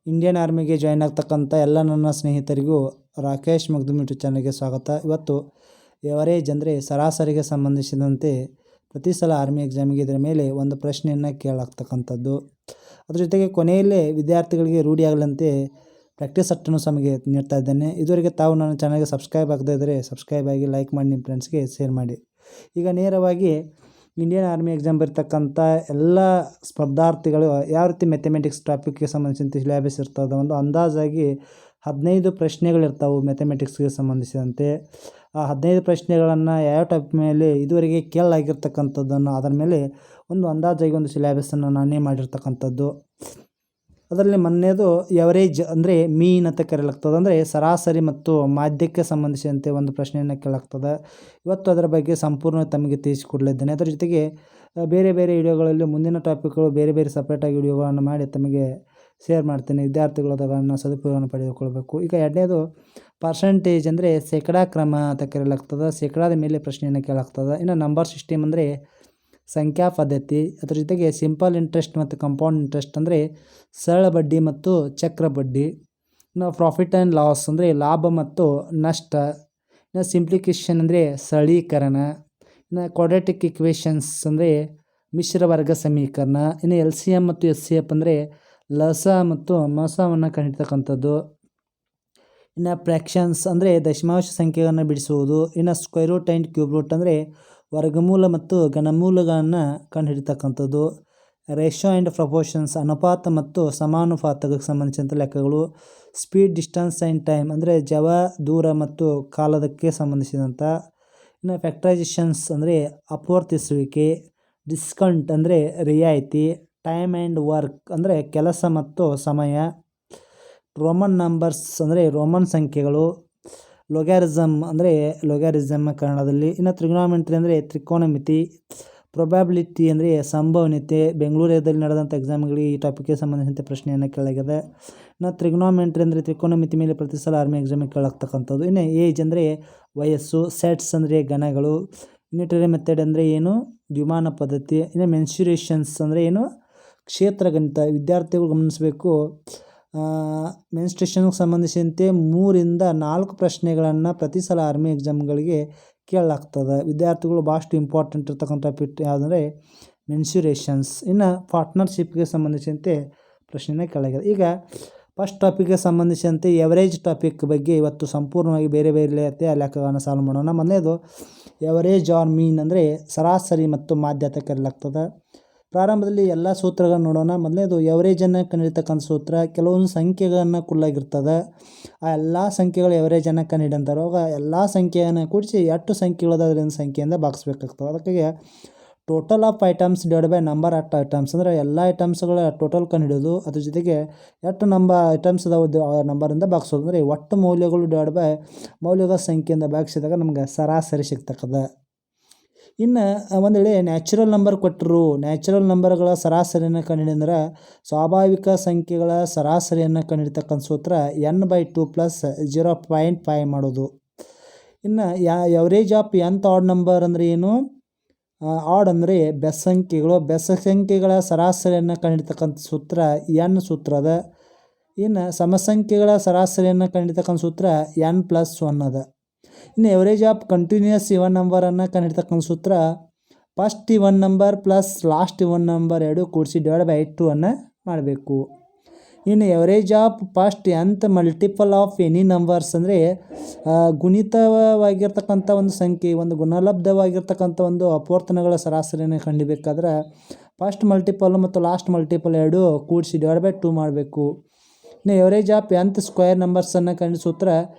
Indian ಆರ್ಮಿಗೆ join ಆಗ್ತಕ್ಕಂಥ ಎಲ್ಲ ನನ್ನ ಸ್ನೇಹಿತರಿಗೂ ರಾಕೇಶ್ ಮಗ್ದುಮ್ ಯೂಟ್ಯೂಬ್ ಚಾನಲ್ಗೆ ಸ್ವಾಗತ. ಇವತ್ತು ಎವರೇಜ್ ಅಂದರೆ ಸರಾಸರಿಗೆ ಸಂಬಂಧಿಸಿದಂತೆ ಪ್ರತಿ ಸಲ ಆರ್ಮಿ ಎಕ್ಸಾಮಿಗೆ ಇದರ ಮೇಲೆ ಒಂದು ಪ್ರಶ್ನೆಯನ್ನು ಕೇಳಾಗ್ತಕ್ಕಂಥದ್ದು. ಅದ್ರ ಜೊತೆಗೆ ಕೊನೆಯಲ್ಲೇ ವಿದ್ಯಾರ್ಥಿಗಳಿಗೆ ರೂಢಿಯಾಗಲಂತೆ ಪ್ರಾಕ್ಟೀಸ್ ಅಷ್ಟನ್ನು ಸಮಗೆ ನೀಡ್ತಾ ಇದ್ದೇನೆ. ಇದುವರೆಗೆ ತಾವು ನನ್ನ ಚಾನಲ್ಗೆ ಸಬ್ಸ್ಕ್ರೈಬ್ ಆಗದೇ ಇದ್ದರೆ ಸಬ್ಸ್ಕ್ರೈಬ್ ಆಗಿ, ಲೈಕ್ ಮಾಡಿ, ನಿಮ್ಮ ಫ್ರೆಂಡ್ಸ್ಗೆ ಶೇರ್ ಮಾಡಿ. ಈಗ ನೇರವಾಗಿ ಇಂಡಿಯನ್ ಆರ್ಮಿ ಎಕ್ಸಾಮ್ ಬರ್ತಕ್ಕಂಥ ಎಲ್ಲ ಸ್ಪರ್ಧಾರ್ಥಿಗಳು ಯಾವ ರೀತಿ ಮ್ಯಾಥಮೆಟಿಕ್ಸ್ ಟಾಪಿಕ್ಗೆ ಸಂಬಂಧಿಸಿದಂತೆ ಸಿಲೆಬಸ್ ಇರ್ತದೆ, ಒಂದು ಅಂದಾಜಾಗಿ 15 ಪ್ರಶ್ನೆಗಳಿರ್ತಾವೆ ಮ್ಯಾಥಮೆಟಿಕ್ಸ್ಗೆ ಸಂಬಂಧಿಸಿದಂತೆ. ಆ 15 ಪ್ರಶ್ನೆಗಳನ್ನು ಯಾವ ಟಾಪಿಕ್ ಮೇಲೆ ಇದುವರೆಗೆ ಕೇಳಲಾಗಿರ್ತಕ್ಕಂಥದ್ದನ್ನು ಅದರ ಮೇಲೆ ಒಂದು ಅಂದಾಜಾಗಿ ಒಂದು ಸಿಲೆಬಸ್ಸನ್ನು ನಾನೇ ಮಾಡಿರ್ತಕ್ಕಂಥದ್ದು. ಅದರಲ್ಲಿ ಮೊನ್ನೆದು ಎವರೇಜ್ ಅಂದರೆ ಮೀನ್ ಅಂತ ಕರೆಯಲಾಗ್ತದೆ, ಅಂದರೆ ಸರಾಸರಿ ಮತ್ತು ಮಾಧ್ಯಕ್ಕೆ ಸಂಬಂಧಿಸಿದಂತೆ ಒಂದು ಪ್ರಶ್ನೆಯನ್ನು ಕೇಳಲಾಗ್ತದೆ. ಇವತ್ತು ಅದರ ಬಗ್ಗೆ ಸಂಪೂರ್ಣ ತಮಗೆ ತಿಳಿಸಿಕೊಡಲಿದ್ದೇನೆ. ಅದರ ಜೊತೆಗೆ ಬೇರೆ ಬೇರೆ ವಿಡಿಯೋಗಳಲ್ಲಿ ಮುಂದಿನ ಟಾಪಿಕ್ಗಳು ಬೇರೆ ಬೇರೆ ಸಪ್ರೇಟಾಗಿ ವಿಡಿಯೋಗಳನ್ನು ಮಾಡಿ ತಮಗೆ ಶೇರ್ ಮಾಡ್ತೀನಿ. ವಿದ್ಯಾರ್ಥಿಗಳು ಅದನ್ನು ಸದುಪಯೋಗವನ್ನು ಪಡೆದುಕೊಳ್ಬೇಕು. ಈಗ ಎರಡನೇದು ಪರ್ಸೆಂಟೇಜ್ ಅಂದರೆ ಶೇಕಡಾ ಕ್ರಮ ಅಂತ ಕರೆಯಲಾಗ್ತದೆ, ಶೇಕಡಾದ ಮೇಲೆ ಪ್ರಶ್ನೆಯನ್ನು ಕೇಳಲಾಗ್ತದೆ. ಇನ್ನು ನಂಬರ್ ಸಿಸ್ಟಮ್ ಅಂದರೆ ಸಂಖ್ಯಾ ಪದ್ಧತಿ. ಅದರ ಜೊತೆಗೆ ಸಿಂಪಲ್ ಇಂಟ್ರೆಸ್ಟ್ ಮತ್ತು ಕಂಪೌಂಡ್ ಇಂಟ್ರೆಸ್ಟ್ ಅಂದರೆ ಸರಳ ಬಡ್ಡಿ ಮತ್ತು ಚಕ್ರ ಬಡ್ಡಿ. ಇನ್ನು ಪ್ರಾಫಿಟ್ ಆ್ಯಂಡ್ ಲಾಸ್ ಅಂದರೆ ಲಾಭ ಮತ್ತು ನಷ್ಟ. ಇನ್ನು ಸಿಂಪ್ಲಿಕೇಶನ್ ಅಂದರೆ ಸರಳೀಕರಣ. ಇನ್ನು ಕ್ವಾಡ್ರಾಟಿಕ್ ಇಕ್ವೇಷನ್ಸ್ ಅಂದರೆ ಮಿಶ್ರ ವರ್ಗ ಸಮೀಕರಣ. ಇನ್ನು LCM ಮತ್ತು SCF ಅಂದರೆ ಲಸ ಮತ್ತು ಮಸವನ್ನು ಕಂಡಿರ್ತಕ್ಕಂಥದ್ದು. ಇನ್ನು ಫ್ರ್ಯಾಕ್ಷನ್ಸ್ ಅಂದರೆ ದಶಮಾಂಶ ಸಂಖ್ಯೆಗಳನ್ನು ಬಿಡಿಸುವುದು. ಇನ್ನು square root and cube root ಅಂದರೆ ವರ್ಗಮೂಲ ಮತ್ತು ಘನಮೂಲಗಳನ್ನು ಕಂಡುಹಿಡಿತಕ್ಕಂಥದ್ದು. ರೇಷೋ ಆ್ಯಂಡ್ ಪ್ರಪೋರ್ಷನ್ಸ್ ಅನುಪಾತ ಮತ್ತು ಸಮಾನುಪಾತಕ್ಕೆ ಸಂಬಂಧಿಸಿದಂಥ ಲೆಕ್ಕಗಳು. ಸ್ಪೀಡ್, ಡಿಸ್ಟನ್ಸ್ ಆ್ಯಂಡ್ ಟೈಮ್ ಅಂದರೆ ಜವ, ದೂರ ಮತ್ತು ಕಾಲದಕ್ಕೆ ಸಂಬಂಧಿಸಿದಂಥ. ಇನ್ನು ಫ್ಯಾಕ್ಟರೈಸೇಷನ್ಸ್ ಅಂದರೆ ಅಪವರ್ತಿಸುವಿಕೆ. ಡಿಸ್ಕೌಂಟ್ ಅಂದರೆ ರಿಯಾಯಿತಿ. ಟೈಮ್ ಆ್ಯಂಡ್ ವರ್ಕ್ ಅಂದರೆ ಕೆಲಸ ಮತ್ತು ಸಮಯ. ರೋಮನ್ ನಂಬರ್ಸ್ ಅಂದರೆ ರೋಮನ್ ಸಂಖ್ಯೆಗಳು. ಲೊಗ್ಯಾರಿಸಮ್ ಅಂದರೆ ಲೊಗ್ಯಾರಿಸಮ್ ಕನ್ನಡದಲ್ಲಿ. ಇನ್ನು ಟ್ರಿಗ್ನೋಮೆಟ್ರಿ ಅಂದರೆ ತ್ರಿಕೋನಮಿತಿ. ಪ್ರೊಬ್ಯಾಬಿಲಿಟಿ ಅಂದರೆ ಸಂಭವನೀಯತೆ. ಬೆಂಗಳೂರಲ್ಲಿ ನಡೆದಂಥ ಎಕ್ಸಾಮ್ಗಳಿಗೆ ಈ ಟಾಪಿಕ್ಗೆ ಸಂಬಂಧಿಸಿದಂತೆ ಪ್ರಶ್ನೆಯನ್ನು ಕೇಳಲಾಗಿದೆ. ಇನ್ನು ಟ್ರಿಗ್ನೋಮೆಟ್ರಿ ಅಂದರೆ ತ್ರಿಕೋನಮಿತಿ ಮೇಲೆ ಪ್ರತಿ ಸಲ ಆರ್ಮಿ ಎಕ್ಸಾಮಿಗೆ ಕೇಳಾಗ್ತಕ್ಕಂಥದ್ದು. ಇನ್ನು ಏಜ್ ಅಂದರೆ ವಯಸ್ಸು. ಸೆಟ್ಸ್ ಅಂದರೆ ಗಣಗಳು. ಯುನಿಟರಿ ಮೆಥಡ್ ಅಂದರೆ ಏನು, ದ್ವಿಮಾನ ಪದ್ಧತಿ. ಇನ್ನು ಮೆನ್ಸುರೇಷನ್ಸ್ ಅಂದರೆ ಏನು, ಕ್ಷೇತ್ರ ಗಣಿತ. ವಿದ್ಯಾರ್ಥಿಗಳು ಗಮನಿಸಬೇಕು, ಮೆನ್ಸ್ಟ್ರೇಷನ್ಗೆ ಸಂಬಂಧಿಸಿದಂತೆ 3 ರಿಂದ 4 ಪ್ರಶ್ನೆಗಳನ್ನು ಪ್ರತಿ ಸಲ ಆರ್ಮಿ ಎಕ್ಸಾಮ್ಗಳಿಗೆ ಕೇಳಲಾಗ್ತದೆ. ವಿದ್ಯಾರ್ಥಿಗಳು ಭಾಳಷ್ಟು ಇಂಪಾರ್ಟೆಂಟ್ ಇರ್ತಕ್ಕಂಥ ಟಾಪಿಕ್ ಯಾವುದಂದರೆ ಮೆನ್ಸುರೇಷನ್ಸ್. ಇನ್ನು ಪಾರ್ಟ್ನರ್ಶಿಪ್ಗೆ ಸಂಬಂಧಿಸಿದಂತೆ ಪ್ರಶ್ನೆನ ಕೇಳಲಾಗಿದೆ. ಈಗ ಫಸ್ಟ್ ಟಾಪಿಕ್ಗೆ ಸಂಬಂಧಿಸಿದಂತೆ ಎವರೇಜ್ ಟಾಪಿಕ್ ಬಗ್ಗೆ ಇವತ್ತು ಸಂಪೂರ್ಣವಾಗಿ ಬೇರೆ ಬೇರೆ ರೀತಿಯ ಲೆಕ್ಕಗಳನ್ನು ಸಾಲ್ವ್ ಮಾಡೋಣ. ಮೊದಲನೇದು ಎವರೇಜ್ ಆರ್ ಮೀನ್ ಅಂದರೆ ಸರಾಸರಿ ಮತ್ತು ಮಾಧ್ಯ ಅಂತ ಕರೆಯಲಾಗ್ತದೆ. ಪ್ರಾರಂಭದಲ್ಲಿ ಎಲ್ಲ ಸೂತ್ರಗಳನ್ನು ನೋಡೋಣ. ಮೊದಲನೇದು ಎವರೇಜನ್ನು ಕಂಡುಹಿಡಿತಕ್ಕಂಥ ಸೂತ್ರ. ಕೆಲವೊಂದು ಸಂಖ್ಯೆಗಳನ್ನು ಕುಳ್ಳಾಗಿರ್ತದೆ, ಆ ಎಲ್ಲ ಸಂಖ್ಯೆಗಳು ಎವರೇಜನ್ನು ಕಂಡುಹಿಡಿದಂತಾರೆ. ಅವಾಗ ಎಲ್ಲ ಸಂಖ್ಯೆಯನ್ನು ಕೂಡಿಸಿ ಎಷ್ಟು ಸಂಖ್ಯೆಗಳದರಿಂದ ಸಂಖ್ಯೆಯಿಂದ ಭಾಗಿಸ್ಬೇಕಾಗ್ತದೆ. ಅದಕ್ಕಾಗಿ total of items divide by number of items ಅಂದರೆ ಎಲ್ಲ ಐಟಮ್ಸ್ಗಳ ಟೋಟಲ್ ಕಂಡುಹಿಡಿಯೋದು. ಅದ್ರ ಜೊತೆಗೆ ಎಷ್ಟು ಐಟಮ್ಸ್ ಅದಾವ ನಂಬರಿಂದ ಭಾಗಿಸೋದು. ಅಂದರೆ ಒಟ್ಟು ಮೌಲ್ಯಗಳು ಡಿವೈಡ್ ಬೈ ಮೌಲ್ಯಗಳ ಸಂಖ್ಯೆಯಿಂದ ಭಾಗಿಸಿದಾಗ ನಮ್ಗೆ ಸರಾಸರಿ ಸಿಗ್ತಕ್ಕದ. ಇನ್ನು ಒಂದು ವೇಳೆ ನ್ಯಾಚುರಲ್ ನಂಬರ್ ಕೊಟ್ಟರು, ನ್ಯಾಚುರಲ್ ನಂಬರ್ಗಳ ಸರಾಸರಿಯನ್ನು ಕಂಡುಹಿಡಿದ್ರೆ ಸ್ವಾಭಾವಿಕ ಸಂಖ್ಯೆಗಳ ಸರಾಸರಿಯನ್ನು ಕಂಡುಹಿಡಿತಕ್ಕಂಥ ಸೂತ್ರ n/2 ಪ್ಲಸ್ 0.5 ಮಾಡೋದು. ಇನ್ನು average of nth odd number ಅಂದರೆ ಏನು, ಆಡ್ ಅಂದರೆ ಬೆಸ್ ಸಂಖ್ಯೆಗಳು. ಬೆಸ್ ಸಂಖ್ಯೆಗಳ ಸರಾಸರಿಯನ್ನು ಕಂಡುಹಿಡಿತಕ್ಕಂಥ ಸೂತ್ರ n ಸೂತ್ರ ಅದ. ಇನ್ನು ಸಮಸಂಖ್ಯೆಗಳ ಸರಾಸರಿಯನ್ನು ಕಂಡುಹಿಡಿತಕ್ಕಂಥ ಸೂತ್ರ n+1 ಅದ. ಇನ್ನು ಎವರೇಜ್ ಆಫ್ ಕಂಟಿನ್ಯೂಯಸ್ ಇವನ್ ನಂಬರನ್ನು ಕಂಡುಹಿಡಿತಕ್ಕಂಥ ಸೂತ್ರ first even number plus last even number ಎರಡು ಕೂಡಿಸಿ ಡಿವೈಡ್ ಬೈ 2 ಅನ್ನು ಮಾಡಬೇಕು. ಇನ್ನು average of first nth multiple of any numbers ಅಂದರೆ ಗುಣಿತವಾಗಿರ್ತಕ್ಕಂಥ ಒಂದು ಸಂಖ್ಯೆ, ಒಂದು ಗುಣಲಬ್ಧವಾಗಿರ್ತಕ್ಕಂಥ ಒಂದು ಅಪವರ್ತನಗಳ ಸರಾಸರಿಯನ್ನು ಕಂಡುಹಿಡಿಬೇಕಾದ್ರೆ ಫಸ್ಟ್ ಮಲ್ಟಿಪಲ್ ಮತ್ತು ಲಾಸ್ಟ್ ಮಲ್ಟಿಪಲ್ ಎರಡು ಕೂಡಿಸಿ ಡಿವೈಡ್ ಬೈ 2 ಮಾಡಬೇಕು. ಇನ್ನು ಎವರೇಜ್ ಆಫ್ nth ಸ್ಕ್ವೇರ್ ನಂಬರ್ಸನ್ನು ಕಂಡು ಸೂತ್ರ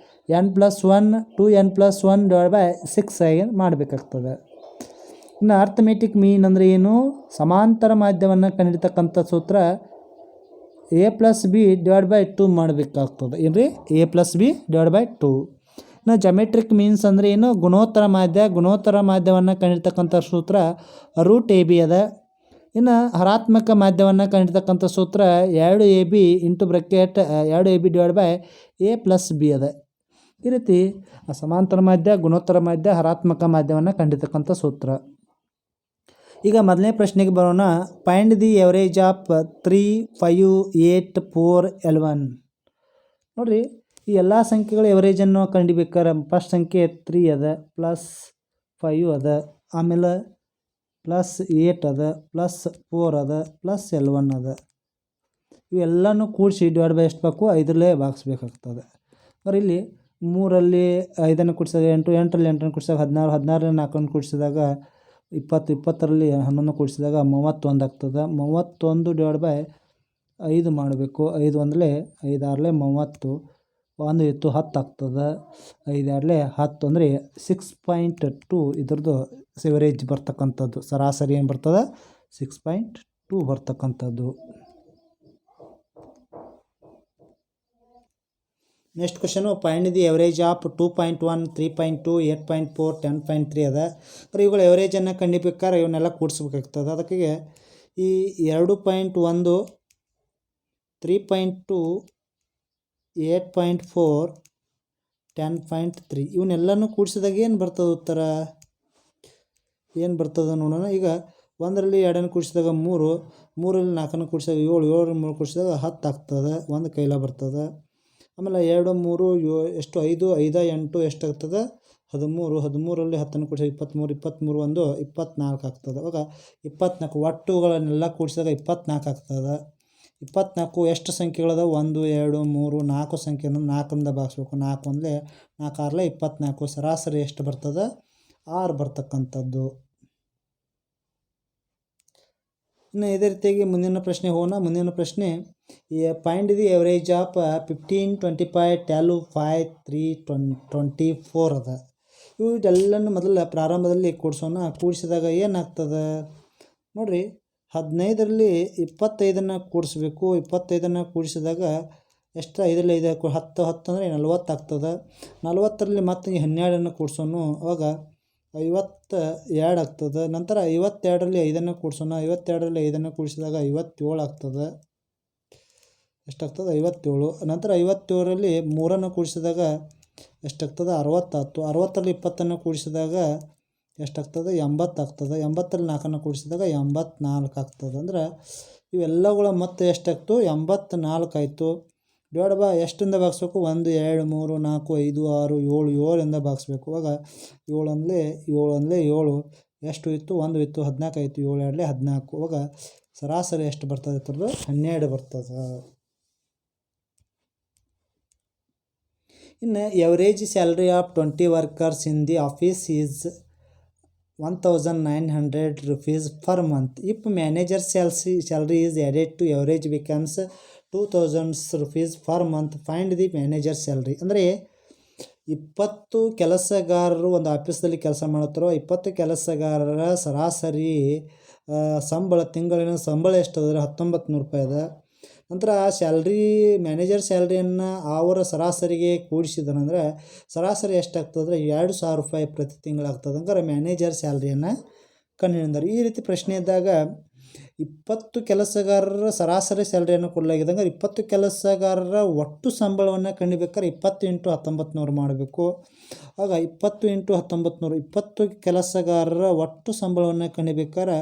n+1 2n+1 ಡಿವೈಡ್ ಬೈ 6 ಆಗಿ ಮಾಡಬೇಕಾಗ್ತದೆ. ಇನ್ನು ಅರ್ಥಮೆಟಿಕ್ ಮೀನ್ ಅಂದರೆ ಏನು, ಸಮಾಂತರ ಮಾಧ್ಯಮವನ್ನು ಕಂಡುಹಿಡಿತಕ್ಕಂಥ ಸೂತ್ರ a+b ಡಿವೈಡ್ ಬೈ 2 ಮಾಡಬೇಕಾಗ್ತದೆ. ಏನ್ರಿ, a+b ಡಿವೈಡ್ ಬೈ 2. ಇನ್ನು ಜಾಮೆಟ್ರಿಕ್ ಮೀನ್ಸ್ ಅಂದರೆ ಏನು, ಗುಣೋತ್ತರ ಮಾಧ್ಯ. ಗುಣೋತ್ತರ ಮಾಧ್ಯಮವನ್ನು ಕಂಡುಹಿಡಿತಕ್ಕಂಥ ಸೂತ್ರ √ab ಅದ. ಇನ್ನು ಹರಾತ್ಮಕ ಮಾಧ್ಯಮವನ್ನು ಕಂಡುಹಿಡಿತಕ್ಕಂಥ ಸೂತ್ರ 2ab into bracket 2ab divide by a+b ಅದ. ಈ ರೀತಿ ಸಮಾಂತರ ಮಾಧ್ಯ, ಗುಣೋತ್ತರ ಮಾಧ್ಯ, ಹರಾತ್ಮಕ ಮಾಧ್ಯಮವನ್ನು ಕಂಡುಹಿಡಿತಕ್ಕಂಥ ಸೂತ್ರ. ಈಗ ಮೊದಲನೇ ಪ್ರಶ್ನೆಗೆ ಬರೋಣ. Find the average of 3, 5, 8, 4, 11. ನೋಡಿರಿ, ಈ ಎಲ್ಲ ಸಂಖ್ಯೆಗಳ ಎವರೇಜನ್ನು ಕಂಡುಬೇಕಾರೆ ಫಸ್ಟ್ ಸಂಖ್ಯೆ 3 ಅದ, +5 ಅದ, ಆಮೇಲೆ +8 ಅದ, +4 ಅದ, +11 ಅದ. ಇವೆಲ್ಲನೂ ಕೂಡಿಸಿ ಡಿವೈಡ್ ಬೈ ಎಷ್ಟು ಬೇಕು, 5ರಲ್ಲೇ ಭಾಗಿಸ್ಬೇಕಾಗ್ತದೆ. ಅಂದ್ರೆ ಇಲ್ಲಿ 3ರಲ್ಲಿ 5ಅನ್ನು ಕೂಡಿಸಿದಾಗ 8, 8ರಲ್ಲಿ 8ಅನ್ನು ಕೂಡಿಸಿದಾಗ 16, 16ರಲ್ಲಿ 4ಅನ್ನು ಕೂಡಿಸಿದಾಗ 20, 20ರಲ್ಲಿ 11 ಕೂಡಿಸಿದಾಗ 31 ಆಗ್ತದೆ. 31 ಡಿವೈಡ್ ಬೈ 5 ಮಾಡಬೇಕು. 5 ಒಂದಲೇ 5 6ಲೇ 30, 1 ಇತ್ತು 10 ಆಗ್ತದೆ. 5 2ಲೇ 10 ಅಂದರೆ 6.2 ಇದ್ರದ್ದು ಎವರೇಜ್ ಬರ್ತಕ್ಕಂಥದ್ದು. ಸರಾಸರಿ ಏನು ಬರ್ತದೆ, 6.2 ಬರ್ತಕ್ಕಂಥದ್ದು. Next question, find the average of 2.1, 3.2, 8.4, 10.3 ಅದ. ಇವುಗಳ ಎವರೇಜನ್ನು ಕಂಡುಬೇಕಾದ್ರೆ ಇವನ್ನೆಲ್ಲ ಕೂಡಿಸ್ಬೇಕಾಗ್ತದೆ. ಅದಕ್ಕೆ ಈ 2.1, 3.2, 8.4, 10.3 ಇವನ್ನೆಲ್ಲನೂ ಕೂಡಿಸಿದಾಗ ಏನು ಬರ್ತದೆ ಉತ್ತರ, ಏನು ಬರ್ತದೆ ನೋಡೋಣ. ಈಗ 1ರಲ್ಲಿ 2ಅನ್ನು ಕೂಡಿಸಿದಾಗ 3, 3ರಲ್ಲಿ 4ಅನ್ನು ಕೂಡಿಸಿದಾಗ 7, 7ರಲ್ಲಿ 3 ಕೂಡಿಸಿದಾಗ 10 ಆಗ್ತದೆ. ಒಂದು ಕೈಲ ಬರ್ತದೆ. ಆಮೇಲೆ 2, 3 ಎಷ್ಟು 5, 5, 8 ಎಷ್ಟಾಗ್ತದೆ, 13, 13ರಲ್ಲಿ 10ಅನ್ನು ಕೂಡಿಸಿದಾಗ 23, 23 1 24 ಆಗ್ತದೆ. ಅವಾಗ 24 ಒಟ್ಟುಗಳನ್ನೆಲ್ಲ ಕೂಡಿಸಿದಾಗ 24 ಆಗ್ತದೆ. 24 ಎಷ್ಟು ಸಂಖ್ಯೆಗಳದ, 1, 2, 3, 4 ಸಂಖ್ಯೆಯನ್ನು 4ರಿಂದ ಭಾಗಿಸ್ಬೇಕು. 4 ಒಂದಲೇ 4 6ಲೇ 24. ಸರಾಸರಿ ಎಷ್ಟು ಬರ್ತದೆ, 6 ಬರ್ತಕ್ಕಂಥದ್ದು. ಇನ್ನು ಇದೇ ರೀತಿಯಾಗಿ ಮುಂದಿನ ಪ್ರಶ್ನೆ ಹೋಗೋಣ. ಮುಂದಿನ ಪ್ರಶ್ನೆ, ಫೈಂಡ್ ದಿ ಎವರೇಜ್ ಆಫ್ 15, 25, 12, 5, 3, 24 ಅದ. ಇವೆಲ್ಲನೂ ಮೊದಲ ಪ್ರಾರಂಭದಲ್ಲಿ ಕೂಡಿಸೋಣ. ಕೂಡಿಸಿದಾಗ ಏನಾಗ್ತದೆ ನೋಡಿರಿ, 15ರಲ್ಲಿ 25ಅನ್ನು ಕೂಡಿಸ್ಬೇಕು. 25ಅನ್ನು ಕೂಡಿಸಿದಾಗ ಎಷ್ಟು, 5ರಲ್ಲಿ 5 10, 10 ಅಂದರೆ 40 ಆಗ್ತದೆ. 40ರಲ್ಲಿ ಮತ್ತೆ 12ಅನ್ನು ಕೂಡಿಸೋಣ. ಅವಾಗ 52 ಆಗ್ತದೆ. ನಂತರ 52ರಲ್ಲಿ 5ಅನ್ನು ಕೂಡಿಸೋಣ. 52ರಲ್ಲಿ 5ಅನ್ನು ಕೂಡಿಸಿದಾಗ 57 ಆಗ್ತದೆ. ಎಷ್ಟಾಗ್ತದೆ, 57. ನಂತರ 57ರಲ್ಲಿ 3ಅನ್ನು ಕೂಡಿಸಿದಾಗ ಎಷ್ಟಾಗ್ತದೆ, 60 ಆಗ್ತದೆ. 60ರಲ್ಲಿ 20ಅನ್ನು ಕೂಡಿಸಿದಾಗ ಎಷ್ಟಾಗ್ತದೆ, 80 ಆಗ್ತದೆ. 80ರಲ್ಲಿ 4ಅನ್ನು ಕೂಡಿಸಿದಾಗ 84 ಆಗ್ತದೆ. ಅಂದ್ರೆ ಇವೆಲ್ಲಗಳ ಮೊತ್ತ ಎಷ್ಟಾಗ್ತು, 84 ಆಯಿತು. ಡಿವೈಡ್ ಬೈ ಎಷ್ಟರಿಂದ ಭಾಗಿಸ್ಬೇಕು, 1, 2, 3, 4, 5, 6, 7, 7ರಿಂದ ಭಾಗಿಸ್ಬೇಕು. ಅವಾಗ 7 ಒಂದಲೇ 7 ಎಷ್ಟು ಇತ್ತು, 1 ಇತ್ತು 14 ಆಯಿತು. 7 2ಲೇ 14. ಅವಾಗ ಸರಾಸರಿ ಎಷ್ಟು ಬರ್ತದೆ, 12 ಬರ್ತದೆ. ಇನ್ನು average salary of 20 workers in the office is 1900 rupees per month. If manager salary is added to average becomes 2000 rupees per month. Find the manager salary. ಅಂದರೆ 20 ಕೆಲಸಗಾರರು ಒಂದು ಆಫೀಸಲ್ಲಿ ಕೆಲಸ ಮಾಡುತ್ತಾರೋ 20 ಕೆಲಸಗಾರರ ಸರಾಸರಿ ಸಂಬಳ, ತಿಂಗಳಿನ ಸಂಬಳ ಎಷ್ಟಾದ್ರೆ 1900 ರೂಪಾಯಿ ಅದ. ನಂತರ ಸ್ಯಾಲ್ರಿ, ಮ್ಯಾನೇಜರ್ ಸ್ಯಾಲ್ರಿಯನ್ನು ಅವರ ಸರಾಸರಿಗೆ ಕೂಡಿಸಿದನಂದ್ರೆ ಸರಾಸರಿ ಎಷ್ಟಾಗ್ತದ್ರೆ 2000 ರೂಪಾಯಿ ಪ್ರತಿ ತಿಂಗಳಾಗ್ತದೆ. ಹಂಗಾರೆ ಮ್ಯಾನೇಜರ್ ಸ್ಯಾಲ್ರಿಯನ್ನು ಕಂಡುಹಿಡಿದಾರೆ. ಈ ರೀತಿ ಪ್ರಶ್ನೆ ಇದ್ದಾಗ 20 ಕೆಲಸಗಾರರ ಸರಾಸರಿ ಸ್ಯಾಲ್ರಿಯನ್ನು ಕೊಡಲಾಗಿದೆ. ಹಂಗಾರೆ 20 ಕೆಲಸಗಾರರ ಒಟ್ಟು ಸಂಬಳವನ್ನು ಕಂಡುಬೇಕಾದ್ರೆ 20 × 1900 ಮಾಡಬೇಕು. ಆಗ 20 × 1900, 20 ಕೆಲಸಗಾರರ ಒಟ್ಟು ಸಂಬಳವನ್ನು ಕಂಡುಬೇಕಾದ್ರೆ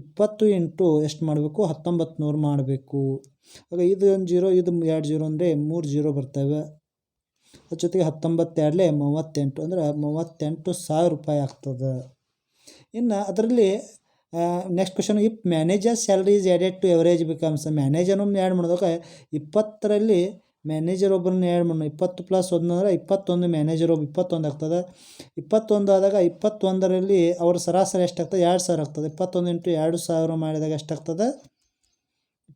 20 × ಎಷ್ಟು ಮಾಡಬೇಕು, 1900 ಮಾಡಬೇಕು. ಆಗ ಇದು 1 0, ಇದು 2 0 ಅಂದರೆ 3 0 ಬರ್ತವೆ. ಅದ್ರ ಜೊತೆಗೆ 19 2ಲೇ 38 ಅಂದರೆ 38,000 ರೂಪಾಯಿ ಆಗ್ತದೆ. ಇನ್ನು ಅದರಲ್ಲಿ next question, if manager salary is added to average becomes. ಮ್ಯಾನೇಜರನ್ನು ಆ್ಯಡ್ ಮಾಡಿದಾಗ 20ರಲ್ಲಿ ಮ್ಯಾನೇಜರ್ ಒಬ್ಬರನ್ನ ಆ್ಯಡ್ ಮಾಡೋಣ. 20 + 1 ಅಂದರೆ 21, ಮ್ಯಾನೇಜರ್ ಒಬ್ಬ 21 ಆಗ್ತದೆ. 21 ಆದಾಗ 21ರಲ್ಲಿ ಅವ್ರ ಸರಾಸರಿ ಎಷ್ಟಾಗ್ತದೆ, 2000 ಆಗ್ತದೆ. 21 × 2000 ಮಾಡಿದಾಗ ಎಷ್ಟಾಗ್ತದೆ,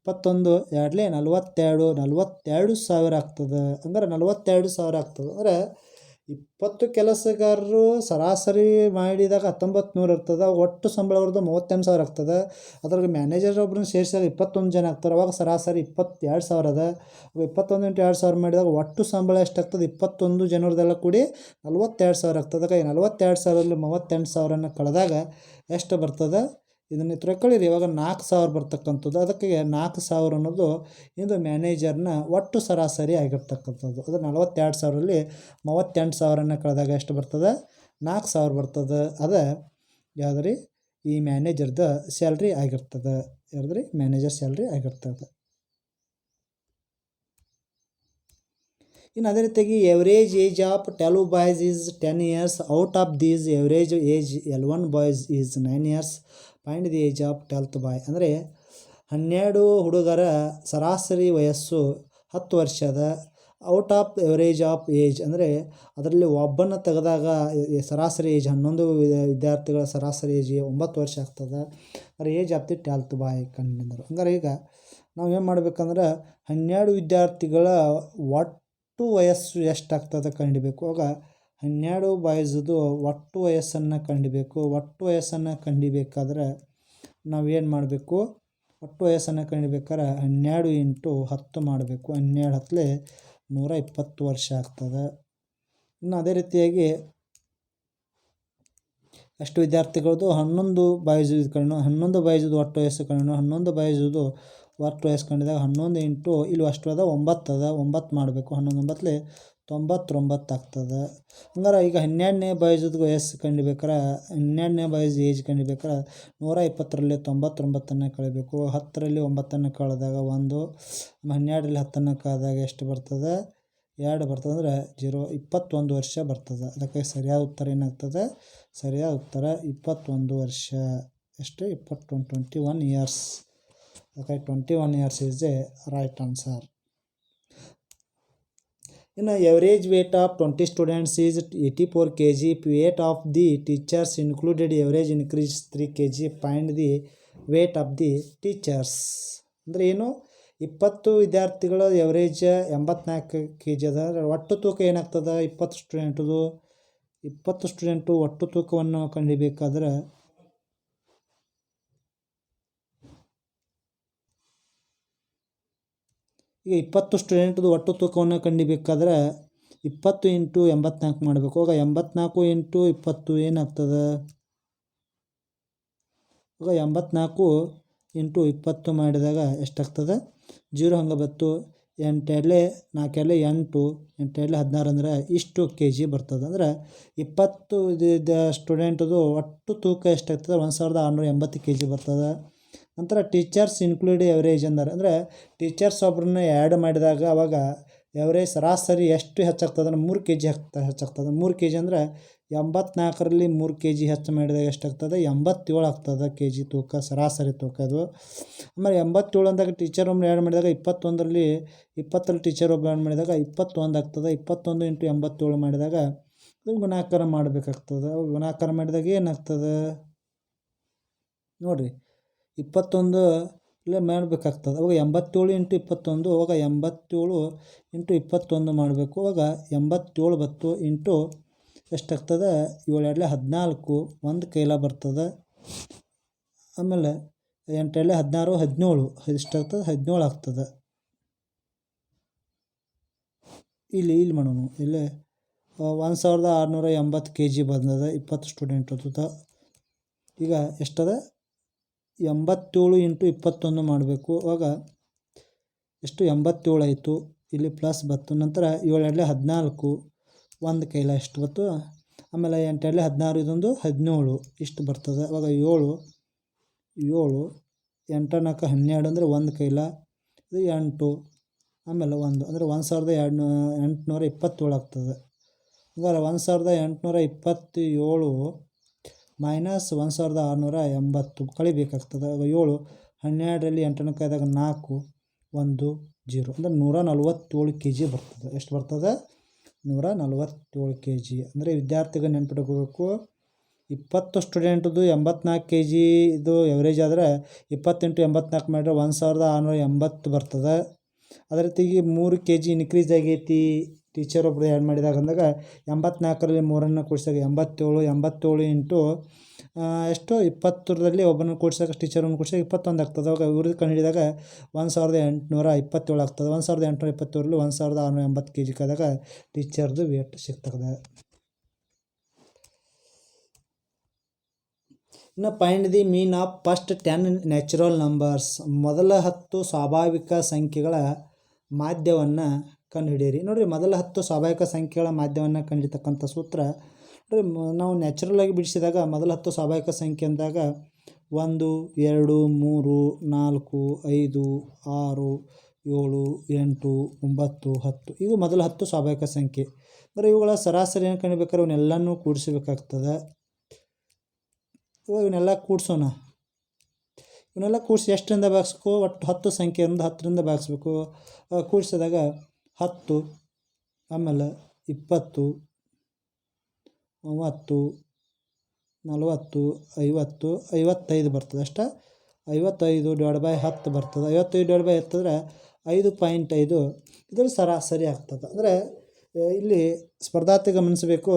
21 2ಲೇ 42, 42,000 ಆಗ್ತದೆ. ಹಂಗಾರೆ 42,000 ಆಗ್ತದೆ. ಅಂದರೆ 20 ಕೆಲಸಗಾರರು ಸರಾಸರಿ ಮಾಡಿದಾಗ 1900 ಇರ್ತದೆ. ಒಟ್ಟು ಸಂಬಳ ಅವ್ರದ್ದು 38,000 ಆಗ್ತದೆ. ಅದ್ರಾಗ ಮ್ಯಾನೇಜರ್ ಒಬ್ಬರನ್ನ ಸೇರಿಸಿದಾಗ 21 ಜನ ಆಗ್ತಾರೆ. ಅವಾಗ ಸರಾಸರಿ 22,000 ಅದ. 21 × 2000 ಮಾಡಿದಾಗ ಒಟ್ಟು ಸಂಬಳ ಎಷ್ಟಾಗ್ತದೆ, 21 ಜನರದೆಲ್ಲ ಕೂಡಿ 42,000 ಆಗ್ತದೆ. 42,000ರಲ್ಲಿ 38,000 ಕಳೆದಾಗ ಎಷ್ಟು ಬರ್ತದೆ, ಇದನ್ನು ತಿಳ್ಕೊಳ್ಳಿರಿ. ಇವಾಗ 4,000 ಬರ್ತಕ್ಕಂಥದ್ದು. ಅದಕ್ಕೆ 4,000 ಅನ್ನೋದು ಇದು ಮ್ಯಾನೇಜರ್ನ ಒಟ್ಟು ಸರಾಸರಿ ಆಗಿರ್ತಕ್ಕಂಥದ್ದು. ಅದು 42,000ರಲ್ಲಿ 38,000 ಕಳೆದಾಗ ಎಷ್ಟು ಬರ್ತದೆ, 4,000 ಬರ್ತದೆ. ಅದ ಯಾವುದ್ರಿ, ಈ ಮ್ಯಾನೇಜರ್ದ ಸ್ಯಾಲ್ರಿ ಆಗಿರ್ತದೆ. ಯಾರ್ದ್ರಿ? ಮ್ಯಾನೇಜರ್ ಸ್ಯಾಲ್ರಿ ಆಗಿರ್ತದೆ. ಇನ್ನು ಅದೇ ರೀತಿಯಾಗಿ average age of 12 boys is 10 years. Out of these average age 11 boys is 9 years. Find the age of 12th ಬಾಯ್. ಅಂದರೆ 12 ಹುಡುಗರ ಸರಾಸರಿ ವಯಸ್ಸು 10 ವರ್ಷದ. Out of average of age ಅಂದರೆ ಅದರಲ್ಲಿ ಒಬ್ಬನ ತೆಗೆದಾಗ ಸರಾಸರಿ ಏಜ್ 11 ವಿದ್ಯಾರ್ಥಿಗಳ ಸರಾಸರಿ ಏಜ್ 9 ವರ್ಷ ಆಗ್ತದೆ. ಅಂದರೆ ಏಜ್ ಆಫ್ ದಿ 12th ಬಾಯ್ ಕಂಡಿದ್ದರು. ಹಂಗಾರೆ ಈಗ ನಾವು ಏನು ಮಾಡ್ಬೇಕಂದ್ರೆ 12 ವಿದ್ಯಾರ್ಥಿಗಳ ಒಟ್ಟು ವಯಸ್ಸು ಎಷ್ಟಾಗ್ತದೆ ಕಂಡಿಬೇಕು. ಆಗ 12 ಬಾಯ್ಸದು ಒಟ್ಟು ವಯಸ್ಸನ್ನು ಕಂಡಿಬೇಕು. ಒಟ್ಟು ವಯಸ್ಸನ್ನು ಕಂಡಿಬೇಕಾದ್ರೆ ನಾವೇನು ಮಾಡಬೇಕು? ಒಟ್ಟು ವಯಸ್ಸನ್ನು ಕಂಡಿಬೇಕಾದ್ರೆ 12 × 10 ಮಾಡಬೇಕು. 12 10 120 ವರ್ಷ ಆಗ್ತದೆ. ಇನ್ನು ಅದೇ ರೀತಿಯಾಗಿ ಎಷ್ಟು ವಿದ್ಯಾರ್ಥಿಗಳದ್ದು 11 ಬಾಯ್ಸು ಕಂಡು 11 ಬಾಯ್ಸದು ಒಟ್ಟು ವಯಸ್ಸು ಕಂಡು 11 ಬಾಯ್ಸದು ಒಟ್ಟು ವಯಸ್ಸು ಕಂಡಿದಾಗ 11 ಇಂಟು ಇಲ್ಲಿ ಅಷ್ಟು ಅದ 9 ಅದ 9 ಮಾಡಬೇಕು. 11 9 99 ಆಗ್ತದೆ. ಹಂಗಾರೆ ಈಗ 12ನೇ ಬಾಯ್ಸದು ವಯಸ್ಸು ಕಂಡಿಬೇಕಾರೆ 12ನೇ ಬಾಯ್ಸ್ ಏಜ್ ಕಂಡಿಬೇಕಾರೆ 120ರಲ್ಲಿ 99 ಕಳಿಬೇಕು. 10ರಲ್ಲಿ 9 ಕಳೆದಾಗ 1, 12ರಲ್ಲಿ 10 ಕಳೆದಾಗ ಎಷ್ಟು ಬರ್ತದೆ? 2 ಬರ್ತದೆ. ಅಂದರೆ 0 21 ವರ್ಷ ಬರ್ತದೆ. ಅದಕ್ಕೆ ಸರಿಯಾದ ಉತ್ತರ ಏನಾಗ್ತದೆ? ಸರಿಯಾದ ಉತ್ತರ 21 ವರ್ಷ. ಎಷ್ಟು? 21 ಇಯರ್ಸ್. ಅದಕ್ಕೆ 21 years is a right answer. ಇನ್ನು average weight of 20 students is 84 kg. Weight of the teachers included average increase 3 kg. Find the weight of the teachers. ಅಂದರೆ ಏನು? 20 ವಿದ್ಯಾರ್ಥಿಗಳ ಎವರೇಜ್ 84 kg ಅದ. ಒಟ್ಟು ತೂಕ ಏನಾಗ್ತದೆ? 20 ಸ್ಟೂಡೆಂಟದು 20 ಸ್ಟೂಡೆಂಟು ಒಟ್ಟು ತೂಕವನ್ನು ಕಂಡಿಬೇಕಾದ್ರೆ ಈಗ 20 ಸ್ಟೂಡೆಂಟ್ದು ಒಟ್ಟು ತೂಕವನ್ನು ಕಂಡಿಬೇಕಾದ್ರೆ 20 × 84 ಮಾಡಬೇಕು. ಆಗ 84 × 20 ಏನಾಗ್ತದೆ? ಆಗ 84 × 20 ಮಾಡಿದಾಗ ಎಷ್ಟಾಗ್ತದೆ? 0 ಹಂಗೆ ಬತ್ತು. 8 2 4 2 8 8 2 16 ಅಂದರೆ ಇಷ್ಟು kg ಬರ್ತದೆ. ಅಂದರೆ 20 ಸ್ಟೂಡೆಂಟದು ಒಟ್ಟು ತೂಕ ಎಷ್ಟಾಗ್ತದೆ? 1680 kg ಬರ್ತದೆ. ನಂತರ ಟೀಚರ್ಸ್ ಇನ್ಕ್ಲೂಡ್ ಎವರೇಜ್ ಅಂದರೆ ಟೀಚರ್ಸ್ ಒಬ್ಬರನ್ನ ಆ್ಯಡ್ ಮಾಡಿದಾಗ ಅವಾಗ ಎವರೇಜ್ ಸರಾಸರಿ ಎಷ್ಟು ಹೆಚ್ಚಾಗ್ತದೆ? 3 kg ಹೆಚ್ಚಾಗ್ತದೆ. 3 kg ಅಂದರೆ 84ರಲ್ಲಿ 3 kg ಹೆಚ್ಚು ಮಾಡಿದಾಗ ಎಷ್ಟಾಗ್ತದೆ? 87 ಆಗ್ತದೆ kg ತೂಕ, ಸರಾಸರಿ ತೂಕ ಅದು. ಆಮೇಲೆ 87 ಅಂದಾಗ ಟೀಚರ್ ಒಬ್ಬರು ಆ್ಯಡ್ ಮಾಡಿದಾಗ 21ರಲ್ಲಿ 20ರಲ್ಲಿ ಟೀಚರ್ ಒಬ್ಬರು ಆ್ಯಡ್ ಮಾಡಿದಾಗ 21 ಆಗ್ತದೆ. 21 × 87 ಮಾಡಿದಾಗ ಗುಣಾಕಾರ ಮಾಡಬೇಕಾಗ್ತದೆ. ಗುಣಾಕಾರ ಮಾಡಿದಾಗ ಏನಾಗ್ತದೆ ನೋಡಿರಿ? 21 ಇಲ್ಲೇ ಮಾಡಬೇಕಾಗ್ತದೆ. ಅವಾಗ 87 × 21 ಅವಾಗ 87 × 21 ಮಾಡಬೇಕು. ಅವಾಗ 87 ಬತ್ತು ಇಂಟು ಎಷ್ಟಾಗ್ತದೆ? 7 2 14 ಒಂದು ಕೈಲ ಬರ್ತದೆ. ಆಮೇಲೆ 8 2 16 17 ಎಷ್ಟಾಗ್ತದೆ? 17 ಆಗ್ತದೆ. ಇಲ್ಲಿ ಮಾಡೋಣ. ಇಲ್ಲಿ 1680 kg ಬಂದದ 20 ಸ್ಟೂಡೆಂಟ್ ಅದು. ಈಗ ಎಷ್ಟದ? 87 × 21 ಮಾಡಬೇಕು. ಆವಾಗ ಎಷ್ಟು? 87 ಆಯಿತು. ಇಲ್ಲಿ ಪ್ಲಸ್ ಬತ್ತು. ನಂತರ 7 2 14 ಒಂದು ಕೈಲ ಎಷ್ಟು ಬತ್ತು. ಆಮೇಲೆ 8 2 16 ಇದೊಂದು 17 ಇಷ್ಟು ಬರ್ತದೆ. ಆವಾಗ 7 7 8 4 12 ಅಂದರೆ ಒಂದು ಕೈಲ ಇದು 8 ಆಮೇಲೆ 1 ಅಂದರೆ 1827 ಆಗ್ತದೆ. ಹಂಗಾರೆ 1827 ಮೈನಸ್ 1680 ಕಳಿಬೇಕಾಗ್ತದೆ. 7 12ರಲ್ಲಿ 8 ಕೈದಾಗ 4 1 0 ಅಂದರೆ 147 kg ಬರ್ತದೆ. ಎಷ್ಟು ಬರ್ತದೆ? 147 kg. ಅಂದರೆ ವಿದ್ಯಾರ್ಥಿಗೆ ನೆನ್ಪಿಟ್ಕೋಬೇಕು 20 ಸ್ಟೂಡೆಂಟ್ದು 84 kg ಇದು ಎವರೇಜ್ ಆದರೆ 20 × 84 ಮಾಡಿದ್ರೆ 1680 ಬರ್ತದೆ. ಅದೇ ರೀತಿಗೆ 3 kg ಇನ್ಕ್ರೀಸ್ ಆಗೈತಿ ಟೀಚರ್ ಒಬ್ಬರು ಆ್ಯಡ್ ಮಾಡಿದಾಗ ಅಂದಾಗ 84ರಲ್ಲಿ 3 ಕೂಡಿಸಿದಾಗ 87 87 ಇಂಟು ಎಷ್ಟು 20ರಲ್ಲಿ ಒಬ್ಬನ ಕೂಡಿಸಿದಾಗ ಟೀಚರನ್ನು ಕೂಡಿಸಿದಾಗ 21 ಆಗ್ತದೆ. ಅವಾಗ ಇವ್ರದ್ದು ಕಂಡು ಹಿಡಿದಾಗ 1827 ಆಗ್ತದೆ. 1827ರಲ್ಲಿ 1680 kg ಕಾದಾಗ ಟೀಚರ್ದು ವೇಟ್ ಸಿಗ್ತದೆ. ಇನ್ನು find the mean of first 10 natural numbers. ಮೊದಲ 10 ಸ್ವಾಭಾವಿಕ ಸಂಖ್ಯೆಗಳ ಮಾಧ್ಯವನ್ನು ಕಂಡುಹಿಡಿಯಿರಿ. ನೋಡಿರಿ, ಮೊದಲ 10 ಸ್ವಾಭಾವಿಕ ಸಂಖ್ಯೆಗಳ ಮಾಧ್ಯವನ್ನು ಕಂಡಿರ್ತಕ್ಕಂಥ ಸೂತ್ರ ನಾವು ನ್ಯಾಚುರಲಾಗಿ ಬಿಡಿಸಿದಾಗ ಮೊದಲ 10 ಸ್ವಾಭಾವಿಕ ಸಂಖ್ಯೆ ಅಂದಾಗ 1 2 3 4 5 6 7 8 9 10 ಇವು ಮೊದಲ 10 ಸ್ವಾಭಾವಿಕ ಸಂಖ್ಯೆ. ಅಂದರೆ ಇವುಗಳ ಸರಾಸರಿಯನ್ನು ಕಂಡುಬೇಕಾದ್ರೆ ಇವನ್ನೆಲ್ಲನೂ ಕೂಡಿಸಬೇಕಾಗ್ತದೆ. ಇವಾಗ ಇವನ್ನೆಲ್ಲ ಕೂಡಿಸೋಣ. ಇವನ್ನೆಲ್ಲ ಕೂಡಿಸಿ ಎಷ್ಟರಿಂದ ಭಾಗಿಸ್ಬೇಕು? ಒಟ್ಟು 10 ಸಂಖ್ಯೆಯಿಂದ 10ರಿಂದ ಭಾಗಿಸ್ಬೇಕು. ಕೂಡಿಸಿದಾಗ 10 ಆಮೇಲೆ 20 30 40 50 55 ಬರ್ತದೆ. ಅಷ್ಟ 55 ÷ 10 ಬರ್ತದೆ. 55 ÷ 10 ಅಂದರೆ 5.5 ಇದರ ಸರಾಸರಿ ಆಗ್ತದೆ. ಅಂದರೆ ಇಲ್ಲಿ ಸ್ಪರ್ಧಾರ್ಥಿ ಗಮನಿಸಬೇಕು,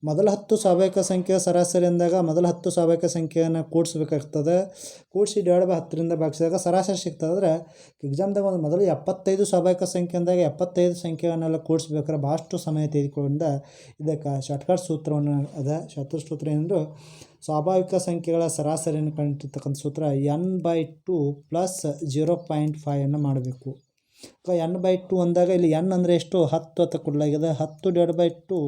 ಮೊದಲ 10 ಸ್ವಾಭಾವಿಕ ಸಂಖ್ಯೆಯ ಸರಾಸರಿ ಅಂದಾಗ ಮೊದಲ 10 ಸ್ವಾಭಾವಿಕ ಸಂಖ್ಯೆಯನ್ನು ಕೂಡಿಸ್ಬೇಕಾಗ್ತದೆ. ಕೂಡಿಸಿ ÷ 10ರಿಂದ ಭಾಗಿಸಿದಾಗ ಸರಾಸರಿ ಸಿಗ್ತದೆ. ಅಂದರೆ ಎಕ್ಸಾಮ್ದಾಗ ಒಂದು ಮೊದಲು 75 ಸ್ವಾಭಾವಿಕ ಸಂಖ್ಯೆ ಅಂದಾಗ 75 ಸಂಖ್ಯೆಗಳನ್ನೆಲ್ಲ ಕೂಡಿಸ್ಬೇಕಾದ್ರೆ ಭಾಳಷ್ಟು ಸಮಯ ತೆಗೆದುಕೊಳ್ಳೋದ್ರಿಂದ ಇದಕ್ಕೆ ಶಾರ್ಟ್ಕಟ್ ಸೂತ್ರವನ್ನು ಶಾರ್ಟ್ಕಟ್ ಸೂತ್ರ ಏನೆಂದರೆ ಸ್ವಾಭಾವಿಕ ಸಂಖ್ಯೆಗಳ ಸರಾಸರಿಯನ್ನು ಕಂಡಿರ್ತಕ್ಕಂಥ ಸೂತ್ರ n/2 + 0.5 ಮಾಡಬೇಕು. n/2 ಅಂದಾಗ ಇಲ್ಲಿ n ಅಂದರೆ ಎಷ್ಟು? 10 ಅಂತ ಕೊಡಲಾಗಿದೆ. 10 ÷ 2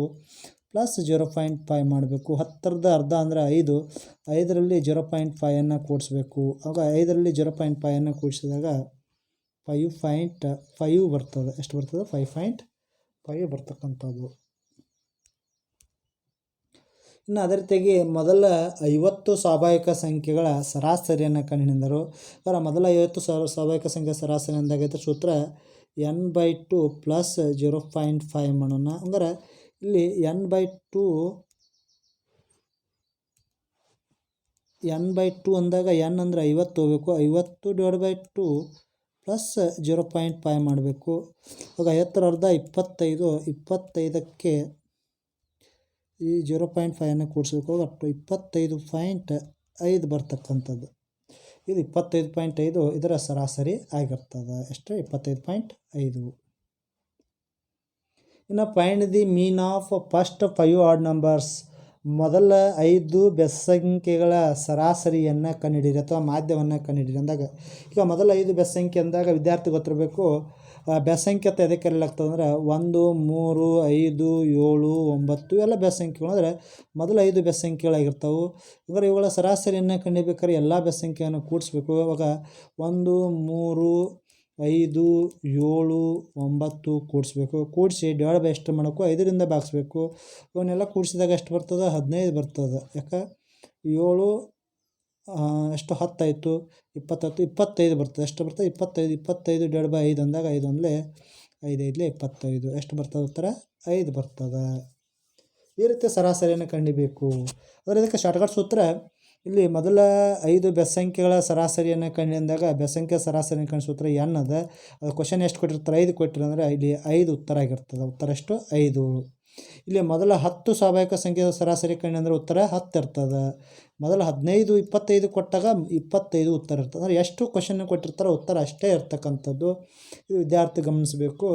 + 0.5 ಮಾಡಬೇಕು. 10ರದ ಅರ್ಧ ಅಂದರೆ 5. 5ರಲ್ಲಿ 0.5 ಕೂಡಿಸ್ಬೇಕು. ಆಗ 5ರಲ್ಲಿ 0.5 ಕೂಡಿಸಿದಾಗ 5.5 ಬರ್ತದೆ. ಎಷ್ಟು ಬರ್ತದೆ? 5.5 ಬರ್ತಕ್ಕಂಥದ್ದು. ಇನ್ನು ಅದೇ ರೀತಿಯಾಗಿ ಮೊದಲ 50 ಸ್ವಾಭಾವಿಕ ಸಂಖ್ಯೆಗಳ ಸರಾಸರಿಯನ್ನು ಕಂಡುಹಿಡಿದರು. ಅದರ ಮೊದಲ 50 ಸ್ವಾಭಾವಿಕ ಸಂಖ್ಯೆ ಸರಾಸರಿ ಅಂದಾಗೈತೆ ಸೂತ್ರ n/2 + 0.5 ಮಾಡೋಣ. ಅಂದ್ರೆ ಇಲ್ಲಿ n/2 ಅಂದಾಗ n ಅಂದರೆ 50 ಹೋಗಬೇಕು. 50 ÷ 2 + 0.5 ಮಾಡಬೇಕು. ಇವಾಗ 50ರ ಅರ್ಧ 25. 25ಕ್ಕೆ ಈ 0.5 ಕೂಡಿಸ್ಬೇಕು. ಒಟ್ಟು 25.5 ಬರ್ತಕ್ಕಂಥದ್ದು. ಇದು 25.5 ಇದರ ಸರಾಸರಿ ಆಗಿರ್ತದೆ. ಎಷ್ಟು? 25.5. ಇನ್ನು find the mean of first 5 add numbers. ಮೊದಲ 5 ಬೆಸ್ಸಂಖ್ಯೆಗಳ ಸರಾಸರಿಯನ್ನು ಕಂಡುಹಿಡಿಯಿರಿ ಅಥವಾ ಮಾಧ್ಯಮವನ್ನು ಕಂಡುಹಿಡಿಯಿರಿ ಅಂದಾಗ, ಈಗ ಮೊದಲ 5 ಬೆಸ್ಸಂಖ್ಯೆ ಅಂದಾಗ ವಿದ್ಯಾರ್ಥಿ ಗೊತ್ತಿರಬೇಕು ಬೆಸ್ಸಂಖ್ಯೆ ಅಂತ ಎದಕ್ಕೆ ಕರೆಯಲಾಗ್ತದೆ ಅಂದರೆ 1 3 5 7 9 ಇವೆಲ್ಲ ಬೆಸ್ಸಂಖ್ಯೆಗಳು. ಅಂದರೆ ಮೊದಲ 5 ಬೆಸ್ಸಂಖ್ಯೆಗಳಾಗಿರ್ತವೆ. ಅಂದರೆ ಇವುಗಳ ಸರಾಸರಿಯನ್ನು ಕಂಡುಹಿಡಿಬೇಕಾದ್ರೆ ಎಲ್ಲ ಬೆಸ್ಸಂಖ್ಯೆಯನ್ನು ಕೂಡಿಸ್ಬೇಕು. ಇವಾಗ 1 3 5 7 9 ಕೂಡಿಸ್ಬೇಕು. ಕೂಡಿಸಿ ಡಿವೈಡ್ ಎಷ್ಟು ಮಾಡಬೇಕು? 5ರಿಂದ ಭಾಗಿಸ್ಬೇಕು. ಇವನ್ನೆಲ್ಲ ಕೂಡಿಸಿದಾಗ ಎಷ್ಟು ಬರ್ತದೆ? 15 ಬರ್ತದೆ. ಯಾಕೆ 7 ಎಷ್ಟು 10 ಆಯಿತು, 20 25 ಬರ್ತದೆ. ಎಷ್ಟು ಬರ್ತದೆ? 25 ÷ 5 ಅಂದಾಗ 5 ಒಂದಲೇ 5 5 25 ಎಷ್ಟು ಬರ್ತದೆ? ಉತ್ತರ 5 ಬರ್ತದೆ. ಈ ರೀತಿ ಸರಾಸರಿಯನ್ನು ಕಂಡುಹಿಡಿಯಬೇಕು. ಅದರ ಇದಕ್ಕೆ ಶಾರ್ಟ್ಕಟ್ ಸೂತ್ರ ಇಲ್ಲಿ ಮೊದಲ 5 ಬೆಸ್ಸಂಖ್ಯೆಗಳ ಸರಾಸರಿಯನ್ನು ಕಂಡುಹಿಡಿದಾಗ ಬೆಸ್ಸಂಖ್ಯೆ ಸರಾಸರಿ ಕಂಡು ಸೂತ್ರ n ಅದ. ಅದು ಕ್ವಶನ್ ಎಷ್ಟು ಕೊಟ್ಟಿರ್ತಾರೆ? 5 ಕೊಟ್ಟಿರು ಅಂದರೆ ಇಲ್ಲಿ 5 ಉತ್ತರ ಆಗಿರ್ತದೆ. ಉತ್ತರ ಎಷ್ಟು? 5. ಇಲ್ಲಿ ಮೊದಲ 10 ಸ್ವಾಭಾವಿಕ ಸಂಖ್ಯೆಯ ಸರಾಸರಿ ಕಂಡು ಅಂದರೆ ಉತ್ತರ 10 ಇರ್ತದೆ. ಮೊದಲ 15 25 ಕೊಟ್ಟಾಗ 25 ಉತ್ತರ ಇರ್ತದೆ. ಅಂದರೆ ಎಷ್ಟು ಕ್ವಶನ್ ಕೊಟ್ಟಿರ್ತಾರೋ ಉತ್ತರ ಅಷ್ಟೇ ಇರ್ತಕ್ಕಂಥದ್ದು. ಇದು ವಿದ್ಯಾರ್ಥಿ ಗಮನಿಸಬೇಕು.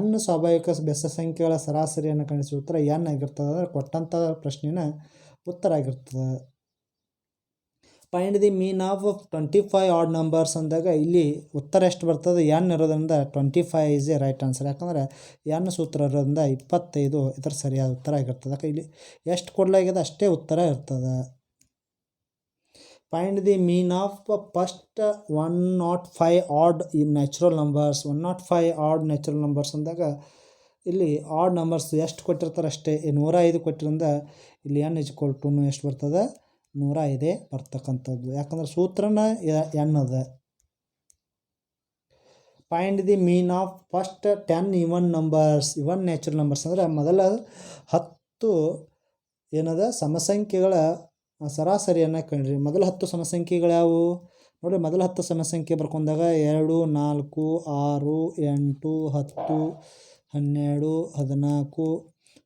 n ಸ್ವಾಭಾವಿಕ ಬೆಸ ಸಂಖ್ಯೆಗಳ ಸರಾಸರಿಯನ್ನು ಕಂಡಿಸುವ ಉತ್ತರ n ಆಗಿರ್ತದೆ. ಅಂದರೆ ಕೊಟ್ಟಂಥ ಪ್ರಶ್ನೆನ ಉತ್ತರ ಆಗಿರ್ತದೆ. Find the mean of 25 add numbers ಅಂದಾಗ ಇಲ್ಲಿ ಉತ್ತರ ಎಷ್ಟು ಬರ್ತದೆ? n ಇರೋದ್ರಿಂದ 25 ಈಸ್ ಎ ರೈಟ್ ಆನ್ಸರ್. ಯಾಕಂದರೆ n ಸೂತ್ರ ಇರೋದ್ರಿಂದ 25 ಇದರ ಸರಿಯಾದ ಉತ್ತರ ಆಗಿರ್ತದೆ. ಯಾಕೆ ಇಲ್ಲಿ ಎಷ್ಟು ಕೊಡಲಾಗಿದೆ ಅಷ್ಟೇ ಉತ್ತರ ಇರ್ತದೆ. Find the mean of first 105 odd in natural numbers. 105 odd natural numbers ಅಂದಾಗ ಇಲ್ಲಿ ಆಡ್ ನಂಬರ್ಸ್ ಎಷ್ಟು ಕೊಟ್ಟಿರ್ತಾರೆ ಅಷ್ಟೇ. 105 ಕೊಟ್ಟಿರಿಂದ ಇಲ್ಲಿ n = ಎಷ್ಟು ಬರ್ತದೆ? 105 ಬರ್ತಕ್ಕಂಥದ್ದು. ಯಾಕಂದ್ರೆ ಸೂತ್ರನ n ಅದ. Find the mean of first 10 even numbers. Even natural numbers ಅಂದರೆ ಮೊದಲ 10 ಏನದ ಸಮಸಂಖ್ಯೆಗಳ ಸರಾಸರಿಯನ್ನು ಕಂಡ್ರಿ. ಮೊದಲ 10 ಸಮಸಂಖ್ಯೆಗಳು ಯಾವುವು ನೋಡಿರಿ? ಮೊದಲ 10 ಸಮಸಂಖ್ಯೆ ಬರ್ಕೊಂಡಾಗ 2 4 6 8 10 12 14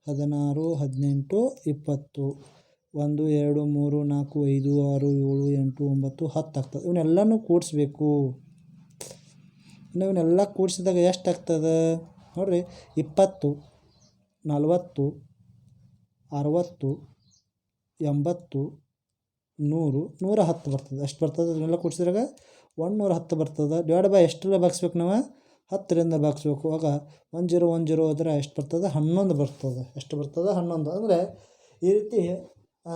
16 18 20 1 2 3 4 5 6 7 8 9 10 ಆಗ್ತದೆ. ಇವನ್ನೆಲ್ಲನೂ ಕೂಡಿಸ್ಬೇಕು. ಇವನ್ನೆಲ್ಲ ಕೂಡಿಸಿದಾಗ ಎಷ್ಟು ಆಗ್ತದೆ ನೋಡಿರಿ? 20 40 60 80 100 110 ಬರ್ತದೆ. ಎಷ್ಟು ಬರ್ತದೆ? ಇದನ್ನೆಲ್ಲ ಕೂಡಿಸಿದಾಗ 110 ಬರ್ತದೆ. ಡಿವೈಡ್ ಬೈ ಎಷ್ಟೆಲ್ಲ ಭಾಗಿಸ್ಬೇಕು ನಾವು? 10ರಿಂದ ಭಾಗಿಸ್ಬೇಕು. ಆಗ 1010 ಹೋದರೆ ಎಷ್ಟು ಬರ್ತದೆ? 11 ಬರ್ತದೆ. ಎಷ್ಟು ಬರ್ತದೆ? 11. ಅಂದರೆ ಈ ರೀತಿ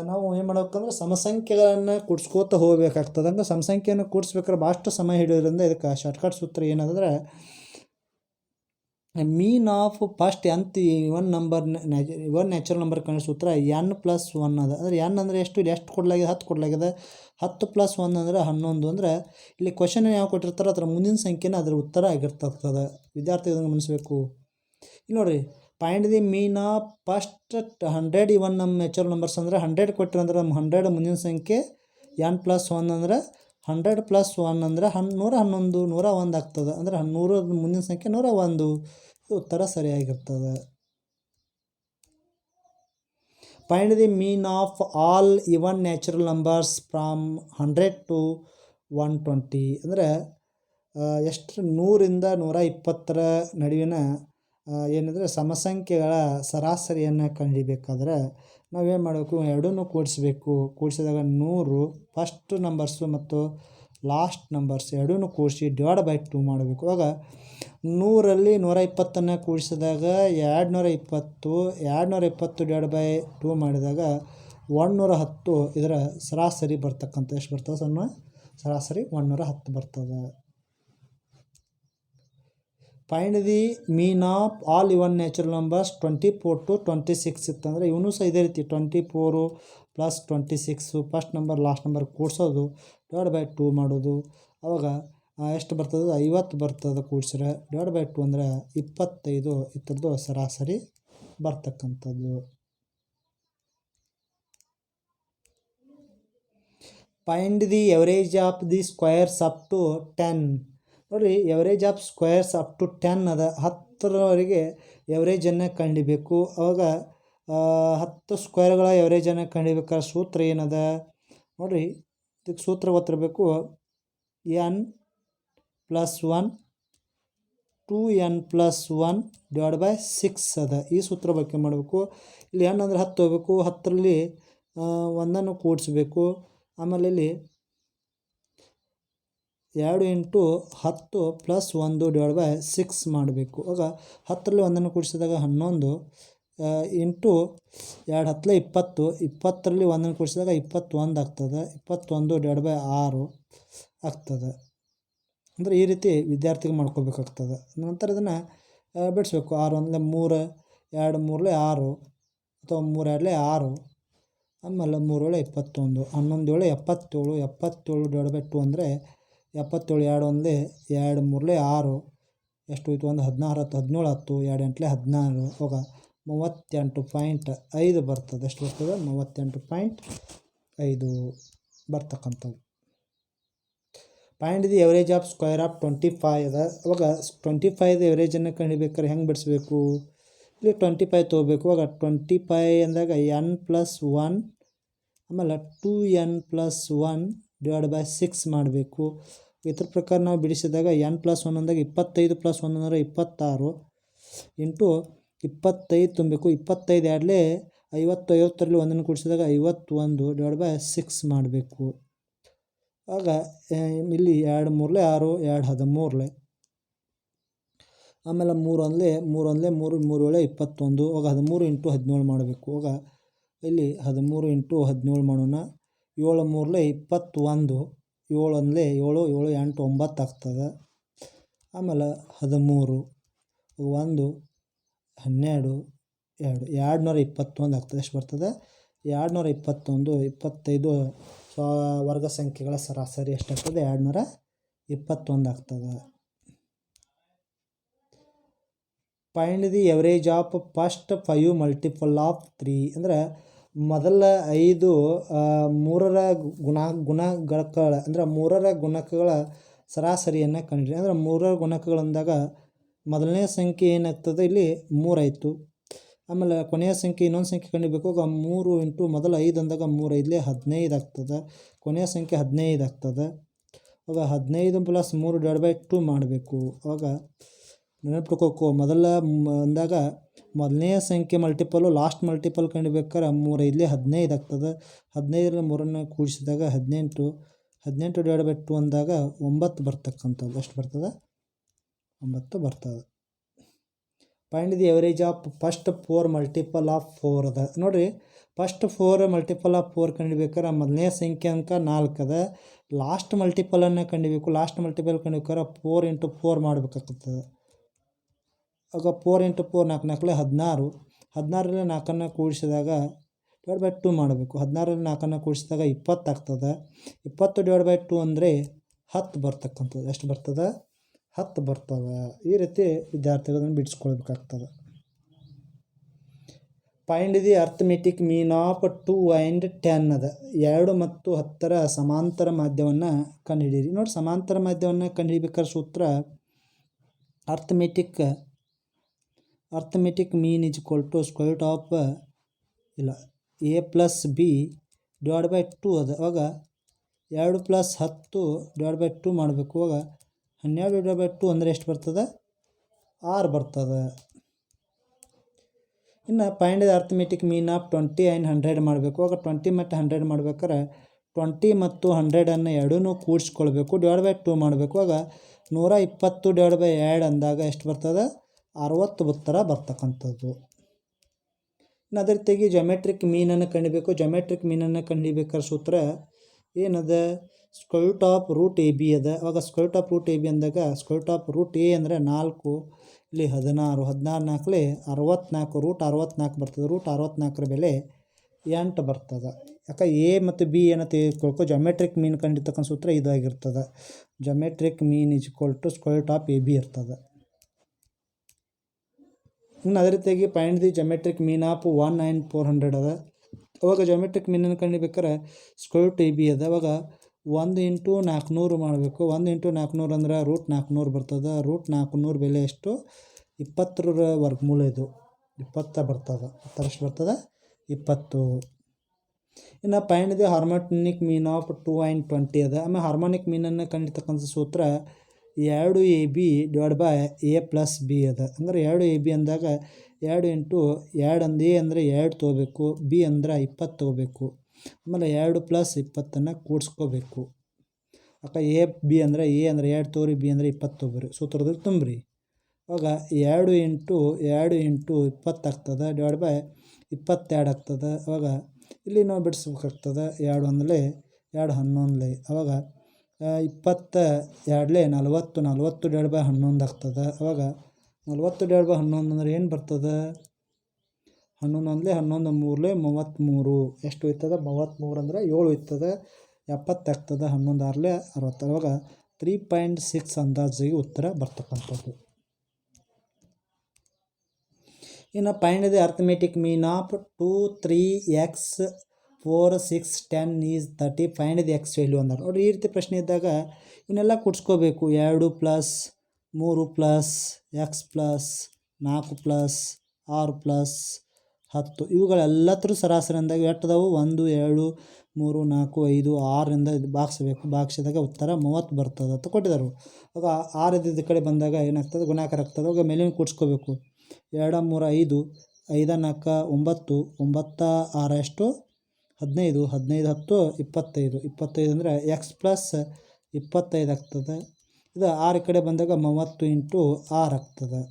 ನಾವು ಏನು ಮಾಡ್ಬೇಕಂದ್ರೆ ಸಮಸಂಖ್ಯೆಗಳನ್ನು ಕೂಡಿಸ್ಕೋತ ಹೋಗ್ಬೇಕಾಗ್ತದೆ. ಹಂಗೆ ಸಮಸಂಖ್ಯೆಯನ್ನು ಕೂಡಿಸ್ಬೇಕಾದ್ರೆ ಭಾಳಷ್ಟು ಸಮಯ ಹಿಡಿಯೋದ್ರಿಂದ ಇದಕ್ಕೆ ಶಾರ್ಟ್ಕಟ್ ಸೂತ್ರ ಏನಂದ್ರೆ ಮೀನ್ of first nth even natural number ಕಂಡು ಸೂತ್ರ n+1 ಅದ. ಅಂದರೆ n ಅಂದರೆ ಎಷ್ಟು? ಇಲ್ಲಿ ಎಷ್ಟು ಕೊಡಲಾಗಿದೆ? 10 ಕೊಡಲಾಗಿದೆ. 10+1 ಅಂದರೆ 11. ಅಂದರೆ ಇಲ್ಲಿ ಕ್ವಶನ್ ಯಾವ ಕೊಟ್ಟಿರ್ತಾರೆ ಅದರ ಮುಂದಿನ ಸಂಖ್ಯೆನ ಅದರ ಉತ್ತರ ಆಗಿರ್ತದೆ. ವಿದ್ಯಾರ್ಥಿ ಇದನ್ನು ಗಮನಿಸಬೇಕು. ಇಲ್ಲಿ ನೋಡಿರಿ, find the mean of first 100 even natural numbers ಅಂದರೆ 100 ಕೊಟ್ಟಿರಂದ್ರೆ 100 ಮುಂದಿನ ಸಂಖ್ಯೆ, n+1 ಅಂದರೆ 100+1 ಅಂದರೆ 111, 101 ಆಗ್ತದೆ. ಅಂದರೆ 100 ಮುಂದಿನ ಸಂಖ್ಯೆ 101. ಇದು ಉತ್ತರ ಸರಿಯಾಗಿರ್ತದೆ. Find the mean of all even natural numbers from 100 to 120. ಅಂದರೆ ಎಷ್ಟು? 100ರಿಂದ 120ರ ನಡುವಿನ ಏನೆಂದರೆ ಸಮಸಂಖ್ಯೆಗಳ ಸರಾಸರಿಯನ್ನು ಕಂಡುಹಿಡಿಬೇಕಾದ್ರೆ ನಾವೇನು ಮಾಡಬೇಕು? ಎರಡನ್ನೂ ಕೂಡಿಸ್ಬೇಕು. ಕೂಡಿಸಿದಾಗ 100 ಫಸ್ಟ್ ನಂಬರ್ಸು ಮತ್ತು ಲಾಸ್ಟ್ ನಂಬರ್ಸ್ ಎರಡನ್ನೂ ಕೂಡಿಸಿ /2 ಮಾಡಬೇಕು. ಆಗ 100ರಲ್ಲಿ 120ನ್ನು ಕೂಡಿಸಿದಾಗ 220, 220 /2 ಮಾಡಿದಾಗ 110 ಇದರ ಸರಾಸರಿ ಬರ್ತಕ್ಕಂಥ ಎಷ್ಟು ಬರ್ತದೆ? ಸರಾಸರಿ 110 ಬರ್ತದೆ. Find the mean of all even natural numbers 24 to 26 ಇತ್ತಂದರೆ ಇವನು ಸಹ ಇದೇ ರೀತಿ 24 + 26 ಫಸ್ಟ್ ನಂಬರ್ ಲಾಸ್ಟ್ ನಂಬರ್ ಕೂಡಿಸೋದು /2 ಮಾಡೋದು. ಆವಾಗ ಎಷ್ಟು ಬರ್ತದೆ? 50 ಬರ್ತದೆ. ಕೂಡಿಸಿದ್ರೆ /2 ಅಂದರೆ 25 ಇದ್ರದ್ದು ಸರಾಸರಿ ಬರ್ತಕ್ಕಂಥದ್ದು. Find the average of the squares up to 10. ನೋಡಿರಿ, average of squares up to 10 ಅದ. 10ರವರೆಗೆ ಎವರೇಜನ್ನು ಕಂಡಿಬೇಕು. ಅವಾಗ 10 ಸ್ಕ್ವೇರ್ಗಳ ಎವರೇಜನ್ನು ಕಂಡಿಬೇಕಾದ್ರೆ ಸೂತ್ರ ಏನದ? ನೋಡಿರಿ, ಇದಕ್ಕೆ ಸೂತ್ರ ಗೊತ್ತಿರಬೇಕು. n+1 2n+1 /6 ಅದ. ಈ ಸೂತ್ರ ಬಗ್ಗೆ ಮಾಡಬೇಕು. ಇಲ್ಲಿ n ಅಂದರೆ 10 ಹೋಗಬೇಕು. 10ರಲ್ಲಿ 1ಅನ್ನು ಕೂಡಿಸ್ಬೇಕು. ಆಮೇಲೆ ಇಲ್ಲಿ 2 × 10 + 1 /6 ಮಾಡಬೇಕು. ಆಗ 10ರಲ್ಲಿ 1ಅನ್ನು ಕೂಡಿಸಿದಾಗ 11 ಇಂಟು 2 10 20, 20ರಲ್ಲಿ 1ಅನ್ನು ಕೂಡಿಸಿದಾಗ 21 ಆಗ್ತದೆ. 21 /6 ಆಗ್ತದೆ. ಅಂದರೆ ಈ ರೀತಿ ವಿದ್ಯಾರ್ಥಿಗೆ ಮಾಡ್ಕೋಬೇಕಾಗ್ತದೆ. ನಂತರ ಇದನ್ನು ಬಿಡಿಸ್ಬೇಕು. 6 1 3, 2 3 6 ಅಥವಾ 3 2 6, ಆಮೇಲೆ 3 7 21, 11 7 77, 77 /2 ಅಂದರೆ 77, 2 1 2 3 6 ಎಷ್ಟು ಹೋಯ್ತು? 1 16 10 17 10, 2 8 16. ಹೋಗ 38.5 ಬರ್ತದೆ. ಎಷ್ಟು ಬರ್ತದೆ? 38.5 ಬರ್ತಕ್ಕಂಥದ್ದು. Find the average of square of 25 ಅದ. ಅವಾಗ 25 ಎವರೇಜನ್ನು ಕಂಡುಹಿಡಿಬೇಕಾದ್ರೆ ಹೆಂಗೆ ಬಿಡಿಸ್ಬೇಕು? ಇಲ್ಲಿ 25 ತೊಗೋಬೇಕು. ಅವಾಗ 25 ಅಂದಾಗ n+1 ಆಮೇಲೆ 2n+1 /6 ಮಾಡಬೇಕು. ಇದ್ರ ಪ್ರಕಾರ ನಾವು ಬಿಡಿಸಿದಾಗ n+1 ಅಂದಾಗ 25 + 1 ಅಂದರೆ 26 ಇಂಟು 25 ತುಂಬಬೇಕು. 25 2 50, 50ರಲ್ಲಿ 1ಅನ್ನು ಕೂಡಿಸಿದಾಗ 51 /6 ಮಾಡಬೇಕು. ಆಗ ಇಲ್ಲಿ 2 3 6, 2 13, ಆಮೇಲೆ 3 1 3 1 3 3 7 21. ಆಗ 13 × 17 ಮಾಡಬೇಕು. ಆಗ ಇಲ್ಲಿ 13 × 17 ಮಾಡೋಣ. 7 3 21, 7 1 7 7 8 9 ಆಗ್ತದೆ. ಆಮೇಲೆ 13 1 12 2 221 ಆಗ್ತದೆ. ಎಷ್ಟು ಬರ್ತದೆ? 221. 25 ವರ್ಗ ಸಂಖ್ಯೆಗಳ ಸರಾಸರಿ ಎಷ್ಟಾಗ್ತದೆ? 221 ಆಗ್ತದೆ. Find the average of first 5 multiple of 3. ಅಂದರೆ ಮೊದಲ 5 3ರ ಗುಣಕಗಳ ಅಂದರೆ 3ರ ಗುಣಕಗಳ ಸರಾಸರಿಯನ್ನು ಕಂಡುಹಿಡಿಯಿರಿ. ಅಂದರೆ 3ರ ಗುಣಕಗಳಂದಾಗ ಮೊದಲನೇ ಸಂಖ್ಯೆ ಏನಾಗ್ತದೆ? ಇಲ್ಲಿ 3 ಆಯಿತು. ಆಮೇಲೆ ಕೊನೆಯ ಸಂಖ್ಯೆ ಇನ್ನೊಂದು ಸಂಖ್ಯೆ ಕಂಡುಹಿಡಿಬೇಕು. ಆಗ 3 ಇಂಟು ಮೊದಲ 5 ಅಂದಾಗ 3 5 15 ಆಗ್ತದೆ. ಕೊನೆಯ ಸಂಖ್ಯೆ 15 ಆಗ್ತದೆ. ಆಗ 15 + 3 /2 ಮಾಡಬೇಕು. ಆವಾಗ ನೆನಪಿಟ್ಕೋಬೇಕು, ಮೊದಲ ಅಂದಾಗ ಮೊದಲನೆಯ ಸಂಖ್ಯೆ ಮಲ್ಟಿಪಲ್ಲು ಲಾಸ್ಟ್ ಮಲ್ಟಿಪಲ್ ಕಂಡುಹಿಡಿಬೇಕಾದ್ರೆ 3 5 15 ಆಗ್ತದೆ. 15ರಲ್ಲಿ 3ಅನ್ನು ಕೂಡಿಸಿದಾಗ 18, 18 /2 ಅಂದಾಗ 9 ಬರ್ತಕ್ಕಂಥದ್ದು. ಎಷ್ಟು ಬರ್ತದೆ? 9 ಬರ್ತದೆ. Find the average of first 4 multiple of 4 ಅದ. ನೋಡಿರಿ, ಫಸ್ಟ್ 4 ಮಲ್ಟಿಪಲ್ ಆಫ್ 4 ಕಂಡುಹಿಡಿಬೇಕಾರೆ ಮೊದಲನೇ ಸಂಖ್ಯಾಕ 4 ಅದ. ಲಾಸ್ಟ್ ಮಲ್ಟಿಪಲನ್ನು ಕಂಡುಹಿಡಿಬೇಕು. ಲಾಸ್ಟ್ ಮಲ್ಟಿಪಲ್ ಕಂಡುಹಿಡಿಬೇಕಾರೆ 4 × 4 ಮಾಡಬೇಕಾಗ್ತದೆ. ಆಗ 4 × 4 4 4 16. 16ರಲ್ಲಿ 4 ಕೂಡಿಸಿದಾಗ /2 ಮಾಡಬೇಕು. 16ರಲ್ಲಿ 4 ಕೂಡಿಸಿದಾಗ 20 ಆಗ್ತದೆ. 20 / 2 ಅಂದರೆ 10 ಬರ್ತಕ್ಕಂಥದ್ದು. ಎಷ್ಟು ಬರ್ತದೆ? 10 ಬರ್ತವೆ. ಈ ರೀತಿ ವಿದ್ಯಾರ್ಥಿಗಳನ್ನು ಬಿಡಿಸ್ಕೊಳ್ಬೇಕಾಗ್ತದೆ. Find the arithmetic mean of 2 and 10 ಅದ. 2 ಮತ್ತು 10ರ ಸಮಾಂತರ ಮಾಧ್ಯವನ್ನು ಕಂಡುಹಿಡಿಯಿರಿ. ನೋಡಿ, ಸಮಾಂತರ ಮಾಧ್ಯವನ್ನು ಕಂಡುಹಿಡಿಬೇಕಾದ್ರೆ ಸೂತ್ರ arithmetic mean = square root of a + b / 2 ಅದ. ಅವಾಗ 2 + 10 / 2 ಮಾಡಬೇಕು. ಅವಾಗ 12 / 2 ಅಂದರೆ ಎಷ್ಟು ಬರ್ತದೆ? 6 ಬರ್ತದೆ. ಇನ್ನು find the arithmetic mean of 20 and 100 ಮಾಡಬೇಕು. ಆಗ 20 ಮತ್ತು 100 ಮಾಡ್ಬೇಕಾರೆ 20 ಮತ್ತು 100ಅನ್ನು ಎರಡೂ ಕೂಡಿಸ್ಕೊಳ್ಬೇಕು. /2 ಮಾಡಬೇಕು. ಆಗ 120 / 2 ಅಂದಾಗ ಎಷ್ಟು ಬರ್ತದೆ? 60 ಉತ್ತರ ಬರ್ತಕ್ಕಂಥದ್ದು. ಇನ್ನು ಅದೇ ರೀತಿಯಾಗಿ ಜಾಮೆಟ್ರಿಕ್ ಮೀನನ್ನು ಕಂಡುಹಿಡಿಬೇಕು. ಜಾಮೆಟ್ರಿಕ್ ಮೀನನ್ನು ಕಂಡುಹಿಡಿಬೇಕಾದ್ರೆ ಸೂತ್ರ ಏನದ? ಸ್ಕ್ವೇರ್ ರೂಟ್ ಆಫ್ √AB ಅದ. ಅವಾಗ ಸ್ಕ್ವೇರ್ ರೂಟ್ ಆಫ್ √AB ಅಂದಾಗ ಸ್ಕ್ವೇರ್ ರೂಟ್ ಆಫ್ √A ಅಂದರೆ 4, ಇಲ್ಲಿ 16, 16 4 64 ಬರ್ತದೆ. √64 ಬೆಲೆ 8 ಬರ್ತದೆ. ಯಾಕೆ A ಮತ್ತು B ಏನೋ ತೆಗೆದುಕೊಳ್ಕೊ. ಜಾಮೆಟ್ರಿಕ್ ಮೀನ್ ಕಂಡಿರ್ತಕ್ಕಂಥ ಸೂತ್ರ ಇದಾಗಿರ್ತದೆ. Geometric mean = square root of AB ಇರ್ತದೆ. ಇನ್ನು ಅದೇ ರೀತಿಯಾಗಿ find the geometric mean of 1 and 400 ಅದ. ಅವಾಗ ಜಾಮೆಟ್ರಿಕ್ ಮೀನನ್ನು ಕಂಡುಹಿಡಿಬೇಕಾರೆ ಸ್ಕ್ವೇರ್ ರೂಟ್ AB ಅದ. ಅವಾಗ 1 × 400 ಮಾಡಬೇಕು. 1 × 400 ಅಂದ್ರೆ √400 ಬರ್ತದೆ. √400 ಬೆಲೆ ಎಷ್ಟು? 20ರ ವರ್ಗಮೂಲ ಇದು 20 ಬರ್ತದೆ. ಉತ್ತರ ಎಷ್ಟು ಬರ್ತದೆ? 20. ಇನ್ನು find the harmonic mean of 2 and 20 ಅದ. ಆಮೇಲೆ ಹಾರ್ಮೋನಿಕ್ ಮೀನನ್ನು ಕಂಡಿರ್ತಕ್ಕಂಥ ಸೂತ್ರ 2AB / a + b ಅದ. ಅಂದರೆ 2AB ಅಂದಾಗ 2 × 2 ಅಂದು A ಅಂದರೆ 2 ತೊಗೋಬೇಕು. B ಅಂದ್ರೆ 20 ತೊಗೋಬೇಕು. ಆಮೇಲೆ 2 + 20ಅನ್ನು ಕೂಡಿಸ್ಕೋಬೇಕು. ಅಕ್ಕ AB ಅಂದರೆ A ಅಂದರೆ 2 ತೊಗೊರಿ, B ಅಂದರೆ 20 ತೊಗೊರಿ. ಸೂತ್ರದಲ್ಲಿ ತುಂಬ್ರಿ. ಆವಾಗ 2 × 20 ಆಗ್ತದೆ. / 22 ಆಗ್ತದೆ. ಅವಾಗ ಇಲ್ಲಿ ನಾವು ಬಿಡಿಸ್ಬೇಕಾಗ್ತದೆ. 2 ಅಂದರೆ 2 11. ಅವಾಗ 22 40, 40 / 11 ಆಗ್ತದೆ. ಅವಾಗ 40 / 11 ಅಂದರೆ ಏನು ಬರ್ತದೆ? 11 11 3 33. ಎಷ್ಟು ಹೋಯ್ತದೆ? 33 ಅಂದರೆ 7 ಹೋಯ್ತದೆ. 70 ಆಗ್ತದೆ. 11 6 60. ಅವಾಗ 3.6 ಅಂದಾಜಿಗೆ ಉತ್ತರ ಬರ್ತಕ್ಕಂಥದ್ದು. ಇನ್ನು find the arithmetic mean of 2 3 x 4 6 10 is 30. Find the x value ಅಂತಾರೆ. ನೋಡಿ, ಈ ರೀತಿ ಪ್ರಶ್ನೆ ಇದ್ದಾಗ ಇವನ್ನೆಲ್ಲ ಕೂಡಿಸ್ಕೋಬೇಕು. 2 + 3 + x + 4 + 6 + 10 ಇವುಗಳೆಲ್ಲತ್ರ ಸರಾಸರಿ ಅಂದಾಗ ಎಟ್ಟದವು? 1 2 3 4 5 6ರಿಂದ ಭಾಗಿಸಬೇಕು. ಭಾಗಿಸಿದಾಗ ಉತ್ತರ 30 ಬರ್ತದೆ ಅಂತ ಕೊಟ್ಟಿದ್ದಾರೆ. ಆಗ 6 ಇದ್ದಿದ್ದ ಕಡೆ ಬಂದಾಗ ಏನಾಗ್ತದೆ? ಗುಣಾಕಾರ ಆಗ್ತದೆ. ಆಗ ಮೇಲಿನ ಕೂಡಿಸ್ಕೋಬೇಕು. 2 3 5 5 4 9 9 6 ಎಷ್ಟು? 15 15 10 25 25 ಅಂದರೆ x + 25 ಆಗ್ತದೆ. ಇದು 6 ಕಡೆ ಬಂದಾಗ 30 × 6 ಆಗ್ತದೆ.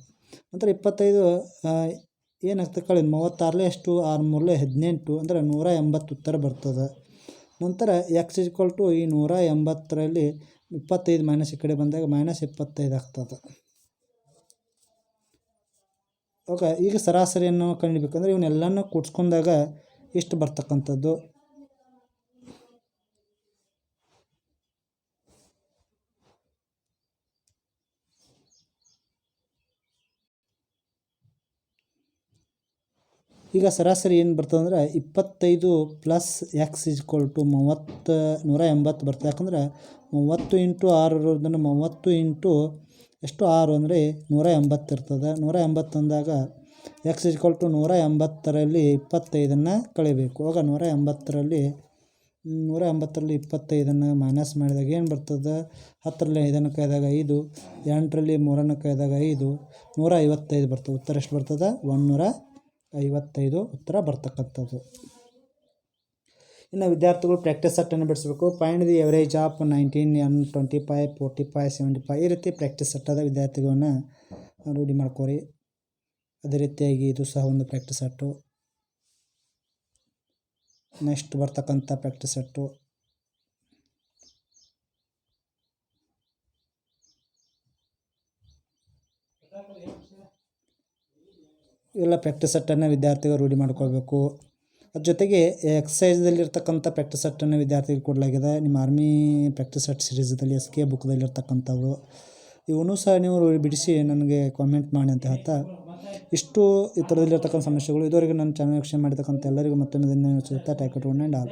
ನಂತರ 25 ಏನಾಗ್ತದೆ? ಕಳೆ 36 ಎಷ್ಟು? 6 3 18 ಅಂದರೆ 180 ಉತ್ತರ ಬರ್ತದೆ. ನಂತರ x = ಈ 180ರಲ್ಲಿ 25 ಮೈನಸ್ ಈ ಕಡೆ ಬಂದಾಗ -25 ಆಗ್ತದೆ. ಓಕೆ, ಈಗ ಸರಾಸರಿಯನ್ನು ಕಂಡುಹಿಡಿಬೇಕಂದ್ರೆ ಇವನ್ನೆಲ್ಲನೂ ಕೂಡಿಸ್ಕೊಂಡಾಗ ಇಷ್ಟು ಬರ್ತಕ್ಕಂಥದ್ದು. ಈಗ ಸರಾಸರಿ ಏನು ಬರ್ತದೆ ಅಂದರೆ 25 + x = 180 ಬರ್ತದೆ. ಯಾಕಂದ್ರೆ 30 × 6 ಇರೋದನ್ನು 30 × ಎಷ್ಟು? 6 ಅಂದರೆ 180 ಇರ್ತದೆ. 180 ಅಂದಾಗ x = 180ರಲ್ಲಿ 25ಅನ್ನು ಕಳಿಬೇಕು. ಆಗ 180ರಲ್ಲಿ 25ಅನ್ನು ಮೈನಸ್ ಮಾಡಿದಾಗ ಏನು ಬರ್ತದೆ? 10ರಲ್ಲಿ 5ಅನ್ನು ಕಳೆದಾಗ 5, 8ರಲ್ಲಿ 3ಅನ್ನು ಕಳೆದಾಗ 5, 155 ಬರ್ತದೆ. ಉತ್ತರ ಎಷ್ಟು ಬರ್ತದೆ? 155 ಉತ್ತರ ಬರ್ತಕ್ಕಂಥದ್ದು. ಇನ್ನು ವಿದ್ಯಾರ್ಥಿಗಳು ಪ್ರಾಕ್ಟೀಸ್ ಸೆಟ್ಟನ್ನು ಬಿಡಿಸಬೇಕು. Find the average of 19 N 25 45 75 ಈ ರೀತಿ ಪ್ರಾಕ್ಟೀಸ್ ಸೆಟ್ಟದ ವಿದ್ಯಾರ್ಥಿಗಳನ್ನ ರೂಢಿ ಮಾಡ್ಕೋರಿ. ಅದೇ ರೀತಿಯಾಗಿ ಇದು ಸಹ ಒಂದು ಪ್ರಾಕ್ಟೀಸ್ ಸೆಟ್ಟು. ನೆಕ್ಸ್ಟ್ ಬರ್ತಕ್ಕಂಥ ಪ್ರಾಕ್ಟೀಸ್ ಸೆಟ್ಟು ಇವೆಲ್ಲ ಪ್ರಾಕ್ಟೀಸ್ ಸೆಟ್ಟನ್ನು ವಿದ್ಯಾರ್ಥಿಗಳು ರೂಢಿ ಮಾಡ್ಕೊಳ್ಬೇಕು. ಅದ್ರ ಜೊತೆಗೆ ಎಕ್ಸಸೈಸ್ದಲ್ಲಿರ್ತಕ್ಕಂಥ ಪ್ರಾಕ್ಟೀಸ್ ಸೆಟ್ಟನ್ನು ವಿದ್ಯಾರ್ಥಿಗಳು ಕೊಡಲಾಗಿದೆ. ನಿಮ್ಮ ಆರ್ಮಿ ಪ್ರಾಕ್ಟೀಸ್ ಸೆಟ್ ಸಿರೀಸ್ದಲ್ಲಿ SK ಬುಕ್ದಲ್ಲಿರ್ತಕ್ಕಂಥವು ಇವನ್ನೂ ಸಹ ನೀವು ಬಿಡಿಸಿ ನನಗೆ ಕಾಮೆಂಟ್ ಮಾಡಿ ಅಂತ ಹೇಳ್ತಾ, ಇಷ್ಟು ಈ ಥರದಲ್ಲಿರ್ತಕ್ಕಂಥ ಸಮಸ್ಯೆಗಳು ಇದುವರೆಗೆ ನನ್ನ ಚಾನಲ್ ವೀಕ್ಷಣೆ ಮಾಡಿರ್ತಕ್ಕಂಥ ಎಲ್ಲರಿಗೂ ಮತ್ತೊಮ್ಮೆ ಧನ್ಯವಾದ. Tack it one and all.